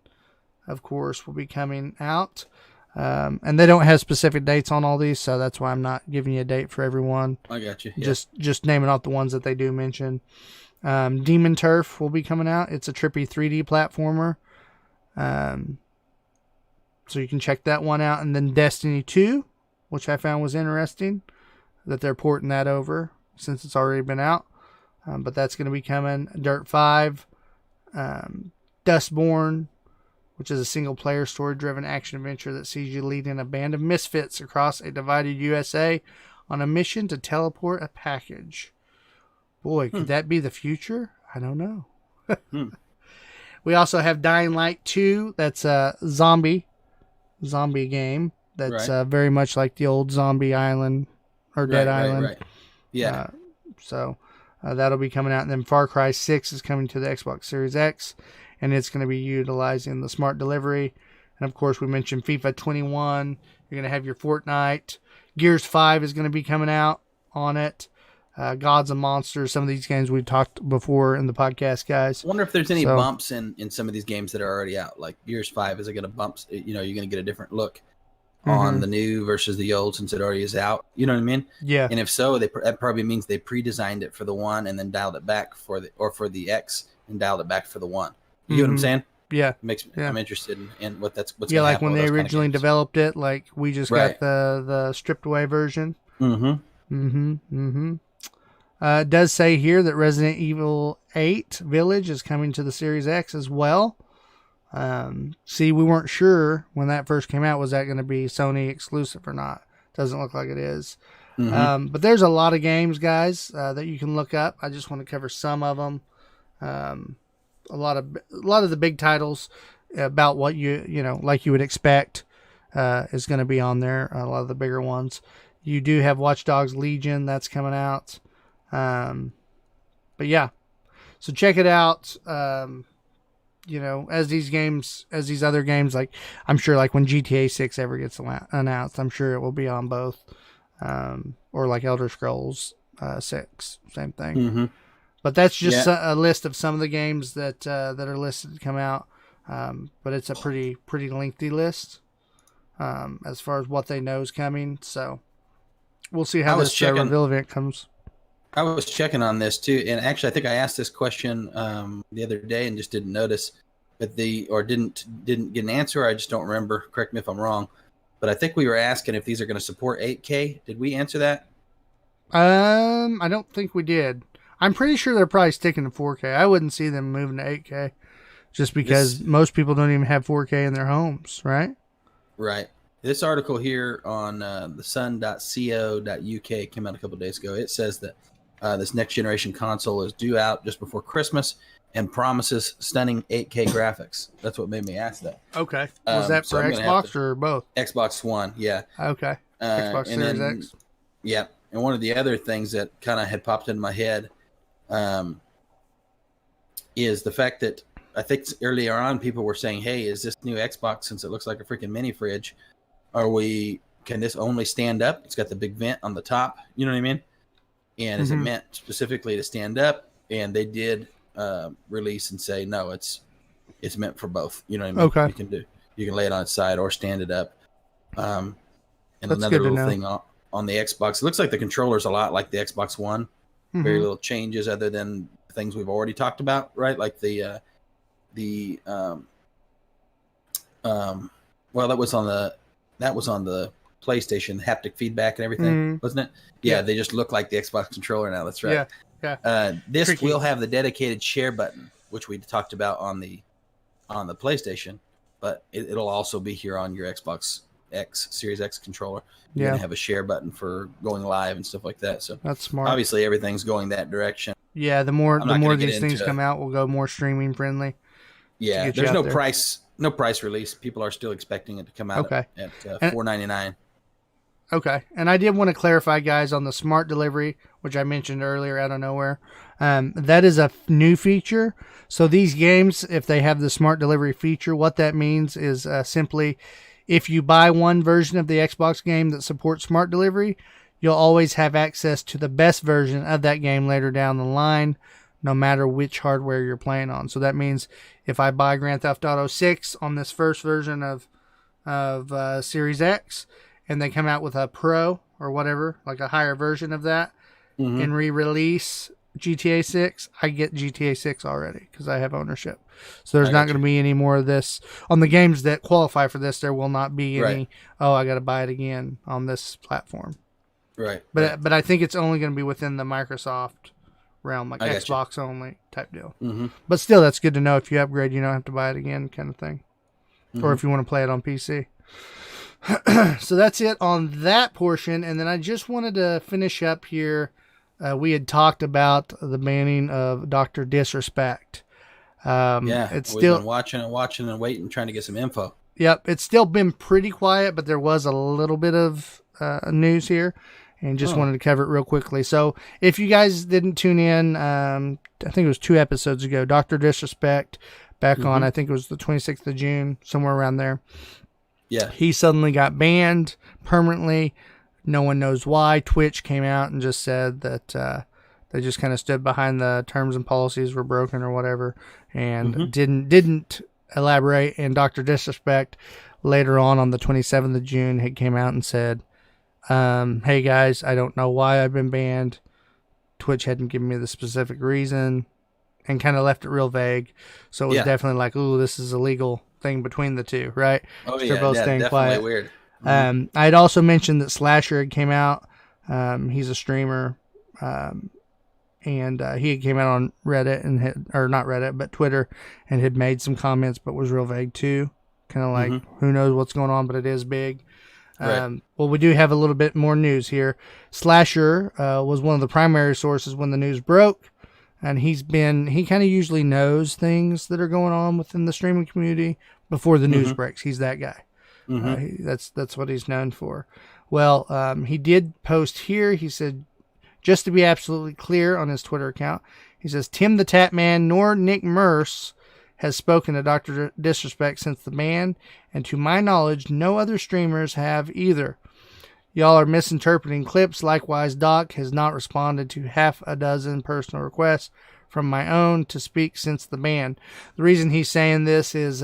B: of course, will be coming out. And they don't have specific dates on all these, so that's why I'm not giving you a date for everyone.
A: I got you. Yeah.
B: Just naming off the ones that they do mention. Demon Turf will be coming out. It's a trippy 3D platformer. So you can check that one out. And then Destiny 2, which I found was interesting, that they're porting that over since it's already been out. But that's going to be coming. Dirt 5, Dustborn, which is a single-player, story-driven action-adventure that sees you leading a band of misfits across a divided USA on a mission to teleport a package. Boy, could that be the future? I don't know. We also have Dying Light 2. That's a zombie game. That's very much like the old Zombie Island or Dead Island. Right.
A: Yeah.
B: So that'll be coming out. And then Far Cry 6 is coming to the Xbox Series X, and it's going to be utilizing the smart delivery. And, of course, we mentioned FIFA 21. You're going to have your Fortnite. Gears 5 is going to be coming out on it. Gods and Monsters, some of these games we've talked before in the podcast, guys.
A: I wonder if there's any bumps in some of these games that are already out. Like Gears 5, is it going to bump? You're going to get a different look on the new versus the old since it already is out. You know what I mean?
B: Yeah.
A: And if so, that probably means they pre-designed it for the one and then dialed it back for the X and dialed it back for the one. You get what I'm saying?
B: Yeah.
A: I'm interested in what's
B: yeah, like when they originally developed it, like we just got the stripped away version. It does say here that Resident Evil 8 Village is coming to the Series X as well. See, we weren't sure when that first came out, was that going to be Sony exclusive or not? Doesn't look like it is. But there's a lot of games, guys, that you can look up. I just want to cover some of them. A lot of the big titles about what like you would expect is going to be on there. A lot of the bigger ones. You do have Watch Dogs Legion that's coming out. But yeah, so check it out. As these other games, like I'm sure, like when GTA 6 ever gets announced, I'm sure it will be on both. Or like Elder Scrolls 6, same thing. But that's just a list of some of the games that are listed to come out. But it's a pretty lengthy list as far as what they know is coming. So we'll see how this reveal event comes.
A: I was checking on this too, and actually, I think I asked this question the other day and just didn't notice, didn't get an answer. I just don't remember. Correct me if I'm wrong, but I think we were asking if these are going to support 8K. Did we answer that?
B: I don't think we did. I'm pretty sure they're probably sticking to 4K. I wouldn't see them moving to 8K, just because most people don't even have 4K in their homes, right?
A: Right. This article here on the sun.co.uk came out a couple of days ago. It says that this next generation console is due out just before Christmas and promises stunning 8K graphics. That's what made me ask that.
B: Okay. Was that for Xbox or both?
A: Xbox One, yeah.
B: Okay. Xbox Series X?
A: Yeah. And one of the other things that kind of had popped in my head is the fact that I think earlier on people were saying, hey, is this new Xbox, since it looks like a freaking mini fridge, can this only stand up? It's got the big vent on the top. You know what I mean? And is it meant specifically to stand up? And they did release and say, no, it's meant for both. You know what I mean?
B: Okay.
A: You can lay it on its side or stand it up. And
B: that's
A: another little thing on the Xbox, it looks like the controller's a lot like the Xbox One. Very little changes other than things we've already talked about, right? Like that was on the PlayStation, haptic feedback and everything, wasn't it? Yeah, they just look like the Xbox controller now. That's right.
B: Yeah.
A: This
B: Tricky.
A: will have the dedicated share button, which we talked about on the PlayStation, but it'll also be here on your Xbox Series X controller. You're gonna have a share button for going live and stuff like that. So
B: that's smart.
A: Obviously, everything's going that direction.
B: Yeah, the more these things come out, we'll go more streaming friendly.
A: Yeah, there's no price release. People are still expecting it to come out at $4.99.
B: Okay, and I did want to clarify, guys, on the smart delivery, which I mentioned earlier out of nowhere. That is a new feature. So these games, if they have the smart delivery feature, what that means is simply, if you buy one version of the Xbox game that supports smart delivery, you'll always have access to the best version of that game later down the line, no matter which hardware you're playing on. So that means if I buy Grand Theft Auto 6 on this first version of Series X, and they come out with a Pro or whatever, like a higher version of that, and re-release GTA 6, I get GTA 6 already because I have ownership. So there's not going to be any more of this. On the games that qualify for this, there will not be any, I got to buy it again on this platform.
A: Right.
B: But I think it's only going to be within the Microsoft realm, like
A: I got you.
B: Xbox only type deal.
A: Mm-hmm.
B: But still, that's good to know. If you upgrade, you don't have to buy it again, kind of thing.
A: Mm-hmm.
B: Or if you want to play it on PC. So that's it on that portion. And then I just wanted to finish up here. We had talked about the banning of Dr. Disrespect.
A: It's
B: still
A: been watching and waiting, trying to get some info.
B: Yep, it's still been pretty quiet, but there was a little bit of news here, and just wanted to cover it real quickly. So if you guys didn't tune in, I think it was 2 episodes ago, Dr. Disrespect, back on, I think it was the 26th of June, somewhere around there.
A: Yeah.
B: He suddenly got banned permanently. No one knows why. Twitch came out and just said that they just kind of stood behind the terms and policies were broken or whatever, and didn't elaborate. And Dr. Disrespect later on the 27th of June, he came out and said, hey guys, I don't know why I've been banned. Twitch hadn't given me the specific reason, and kind of left it real vague. So it was definitely like, ooh, this is a legal thing between the two, right?
A: Oh,
B: so
A: yeah,
B: they're both staying
A: definitely
B: quiet.
A: Weird.
B: I had also mentioned that Slasher had came out. He's a streamer. And he came out on Reddit or not Reddit, but Twitter, and had made some comments, but was real vague too. Kind of like, who knows what's going on, but it is big.
A: Right.
B: Well, we do have a little bit more news here. Slasher was one of the primary sources when the news broke, and he kind of usually knows things that are going on within the streaming community before the news breaks. He's that guy. That's what he's known for. Well, he did post here. He said, just to be absolutely clear on his Twitter account, he says, Tim the Tatman nor Nick Merce has spoken to Dr. Disrespect since the ban, and to my knowledge, no other streamers have either. Y'all are misinterpreting clips. Likewise, Doc has not responded to half a dozen personal requests from my own to speak since the ban. The reason he's saying this is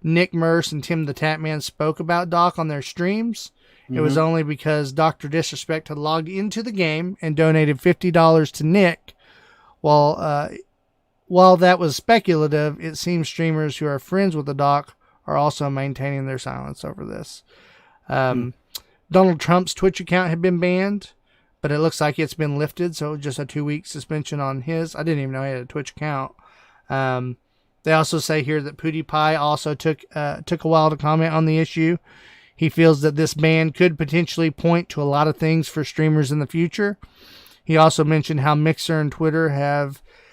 B: Nick Merce and Tim the Tatman spoke about Doc on their streams. It was only because Dr. Disrespect had logged into the game and donated $50 to Nick. While that was speculative, it seems streamers who are friends with the Doc are also maintaining their silence over this. Donald Trump's Twitch account had been banned, but it looks like it's been lifted, so just a 2-week suspension on his. I didn't even know he had a Twitch account. They also say here that PewDiePie also took a while to comment on the issue. He feels that this ban could potentially point to a lot of things for streamers in the future. He also mentioned how Mixer and Twitter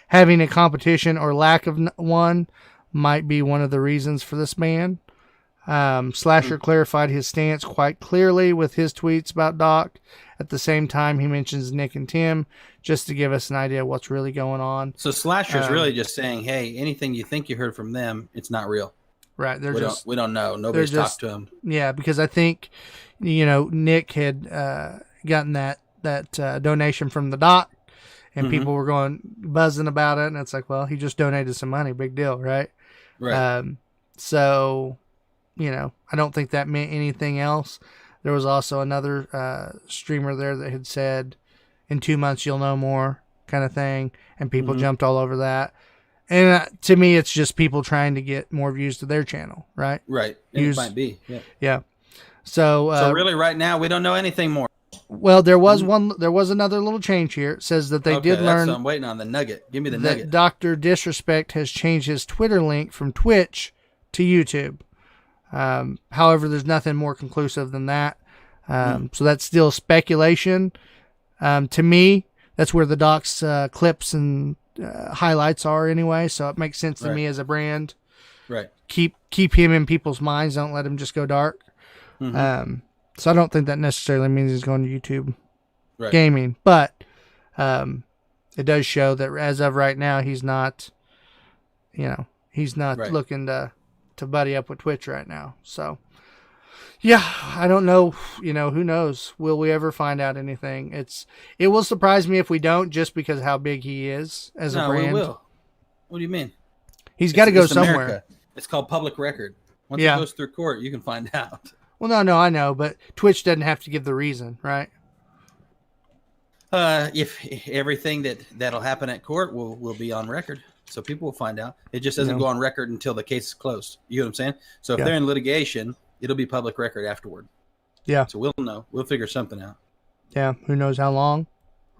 B: having a competition or lack of one might be one of the reasons for this ban. Slasher clarified his stance quite clearly with his tweets about Doc. At the same time, he mentions Nick and Tim just to give us an idea of what's really going on.
A: So Slasher's really just saying, hey, anything you think you heard from them, it's not real.
B: Right.
A: We don't know. Nobody's talked to him.
B: Yeah, because I think, Nick had gotten that donation from the Doc, and people were buzzing about it, and it's like, well, he just donated some money. Big deal, right?
A: Right.
B: So, I don't think that meant anything else. There was also another streamer there that had said, in 2 months you'll know more, kind of thing, and people jumped all over that. And to me, it's just people trying to get more views to their channel, right?
A: Right. It might be. Yeah.
B: Yeah. So
A: really, right now, we don't know anything more.
B: Well, there was another little change here. It says that they did learn.
A: I'm waiting on the nugget. Give me the
B: that
A: nugget.
B: Dr. Disrespect has changed his Twitter link from Twitch to YouTube. However, there's nothing more conclusive than that. So that's still speculation. To me, that's where the Doc's clips and highlights are anyway. So it makes sense to me as a brand.
A: Right.
B: Keep him in people's minds. Don't let him just go dark. So I don't think that necessarily means he's going to YouTube gaming, but it does show that as of right now, he's not looking to buddy up with Twitch right now. So yeah, I don't know, who knows? Will we ever find out anything? It will surprise me if we don't, just because how big he is as a brand.
A: We will. What do you mean?
B: He's got to go somewhere.
A: America. It's called public record. Once it goes through court, you can find out.
B: Well, no, I know, but Twitch doesn't have to give the reason, right?
A: If everything that'll happen at court will be on record, so people will find out. It just doesn't go on record until the case is closed. You know what I'm saying? So if they're in litigation, it'll be public record afterward. Yeah. So we'll know. We'll figure something out.
B: Yeah. Who knows how long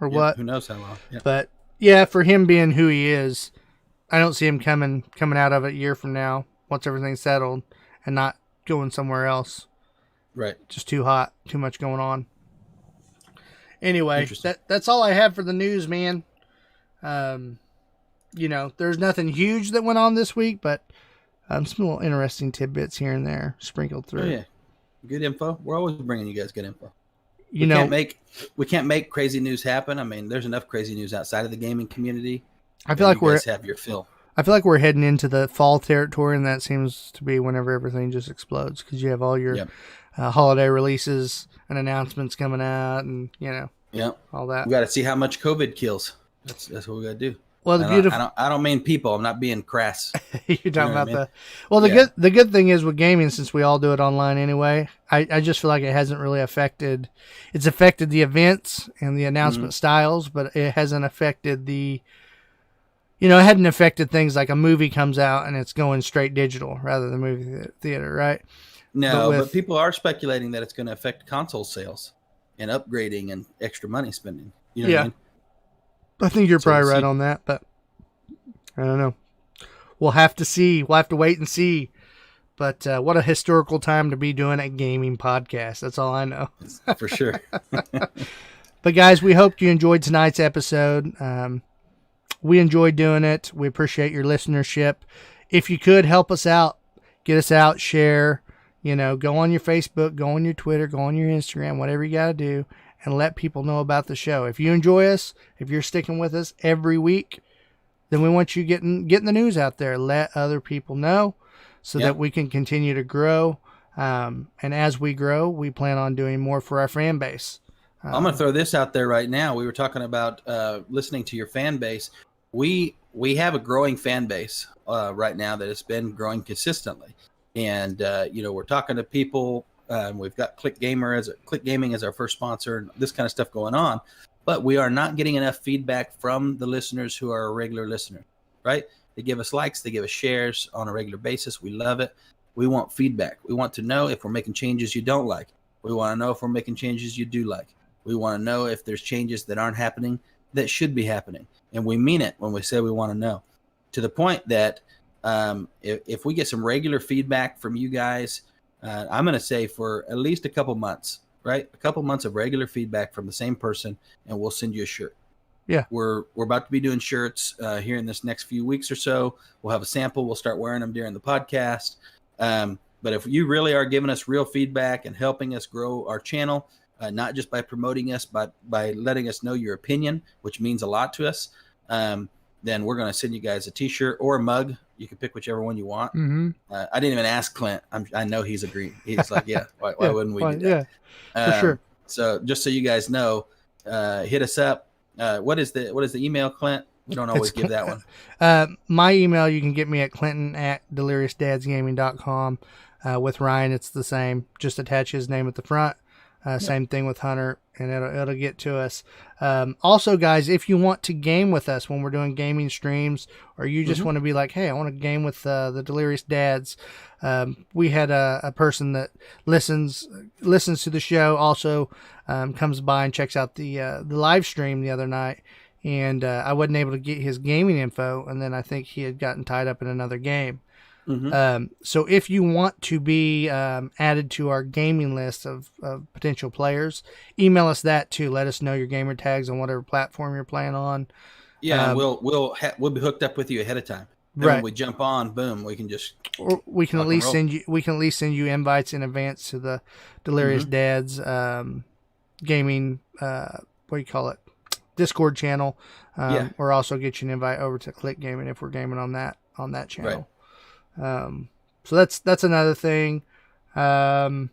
B: or what?
A: Who knows how long? Yeah.
B: But Yeah, for him being who he is, I don't see him coming out of it a year from now once everything's settled and not going somewhere else.
A: Right.
B: Just too hot, too much going on. Anyway, that's all I have for the news, man. There's nothing huge that went on this week, but some little interesting tidbits here and there sprinkled through.
A: Oh, yeah. Good info. We're always bringing you guys good info.
B: We
A: can't make crazy news happen. I mean, there's enough crazy news outside of the gaming community.
B: I feel like
A: you guys have your fill.
B: I feel like we're heading into the fall territory, and that seems to be whenever everything just explodes because you have all your holiday releases and announcements coming out, and all that.
A: We got to see how much COVID kills. That's what we got to do.
B: Well,
A: I don't mean people. I'm not being crass.
B: You're talking about the good thing is with gaming, since we all do it online anyway. I just feel like it hasn't really affected. It's affected the events and the announcement styles, but it hasn't affected the. It hadn't affected things like a movie comes out and it's going straight digital rather than movie theater, right?
A: No, but people are speculating that it's going to affect console sales and upgrading and extra money spending. You know what I mean?
B: I think you're probably right on that, but I don't know. We'll have to see. We'll have to wait and see. But what a historical time to be doing a gaming podcast. That's all I know.
A: For sure.
B: But guys, we hope you enjoyed tonight's episode. We enjoyed doing it. We appreciate your listenership. If you could help us out, get us out, share, go on your Facebook, go on your Twitter, go on your Instagram, whatever you got to do, and let people know about the show. If you enjoy us, if you're sticking with us every week, then we want you getting the news out there. Let other people know so that we can continue to grow. And as we grow, we plan on doing more for our fan base.
A: I'm going to throw this out there right now. We were talking about listening to your fan base. We have a growing fan base right now that has been growing consistently. And, we're talking to people. We've got Click Gaming as our first sponsor and this kind of stuff going on. But we are not getting enough feedback from the listeners who are a regular listener, right? They give us likes. They give us shares on a regular basis. We love it. We want feedback. We want to know if we're making changes you don't like. We want to know if we're making changes you do like. We want to know if there's changes that aren't happening that should be happening. And we mean it when we say we want to know. To the point that if we get some regular feedback from you guys, I'm going to say for at least a couple months, right? A couple months of regular feedback from the same person, and we'll send you a shirt.
B: Yeah.
A: We're about to be doing shirts here in this next few weeks or so. We'll have a sample. We'll start wearing them during the podcast. But if you really are giving us real feedback and helping us grow our channel, not just by promoting us, but by letting us know your opinion, which means a lot to us, then we're going to send you guys a T-shirt or a mug. You can pick whichever one you want.
B: Mm-hmm.
A: I didn't even ask Clint. I know he's agreed. He's like, yeah, why wouldn't we do that?
B: Yeah, for sure.
A: So just so you guys know, hit us up. What is the email, Clint? We don't always give that one.
B: My email, you can get me at clinton@deliriousdadsgaming.com. With Ryan, it's the same. Just attach his name at the front. Same thing with Hunter, and it'll get to us. Also, guys, if you want to game with us when we're doing gaming streams, or you just want to be like, hey, I want to game with the Delirious Dads, we had a person that listens to the show, also comes by and checks out the live stream the other night, and I wasn't able to get his gaming info, and then I think he had gotten tied up in another game. So if you want to be added to our gaming list of potential players, email us that too. Let us know your gamer tags on whatever platform you're playing on.
A: Yeah, we'll be hooked up with you ahead of time. Then when we jump on, boom, we can just
B: we can at least send you invites in advance to the Delirious Dads gaming Discord channel. Or also get you an invite over to Click Gaming if we're gaming on that channel.
A: Right.
B: So that's another thing. But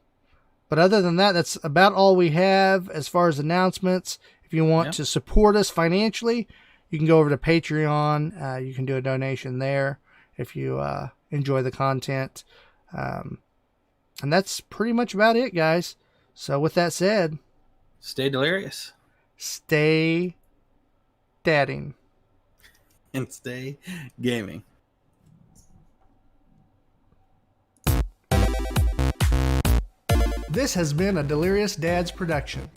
B: other than that, that's about all we have as far as announcements. If you want to support us financially, you can go over to Patreon. You can do a donation there if you enjoy the content. And that's pretty much about it, guys. So with that said,
A: stay delirious.
B: Stay dadding.
A: And stay gaming.
B: This has been a Delirious Dads production.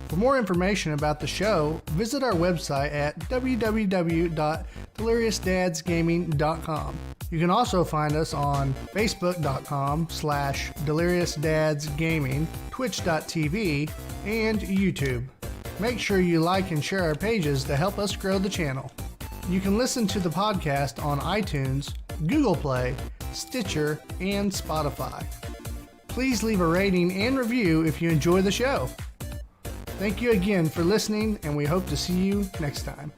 B: For more information about the show, visit our website at www.deliriousdadsgaming.com. You can also find us on facebook.com/deliriousdadsgaming, twitch.tv, and YouTube. Make sure you like and share our pages to help us grow the channel. You can listen to the podcast on iTunes, Google Play, Stitcher, and Spotify. Please leave a rating and review if you enjoy the show. Thank you again for listening, and we hope to see you next time.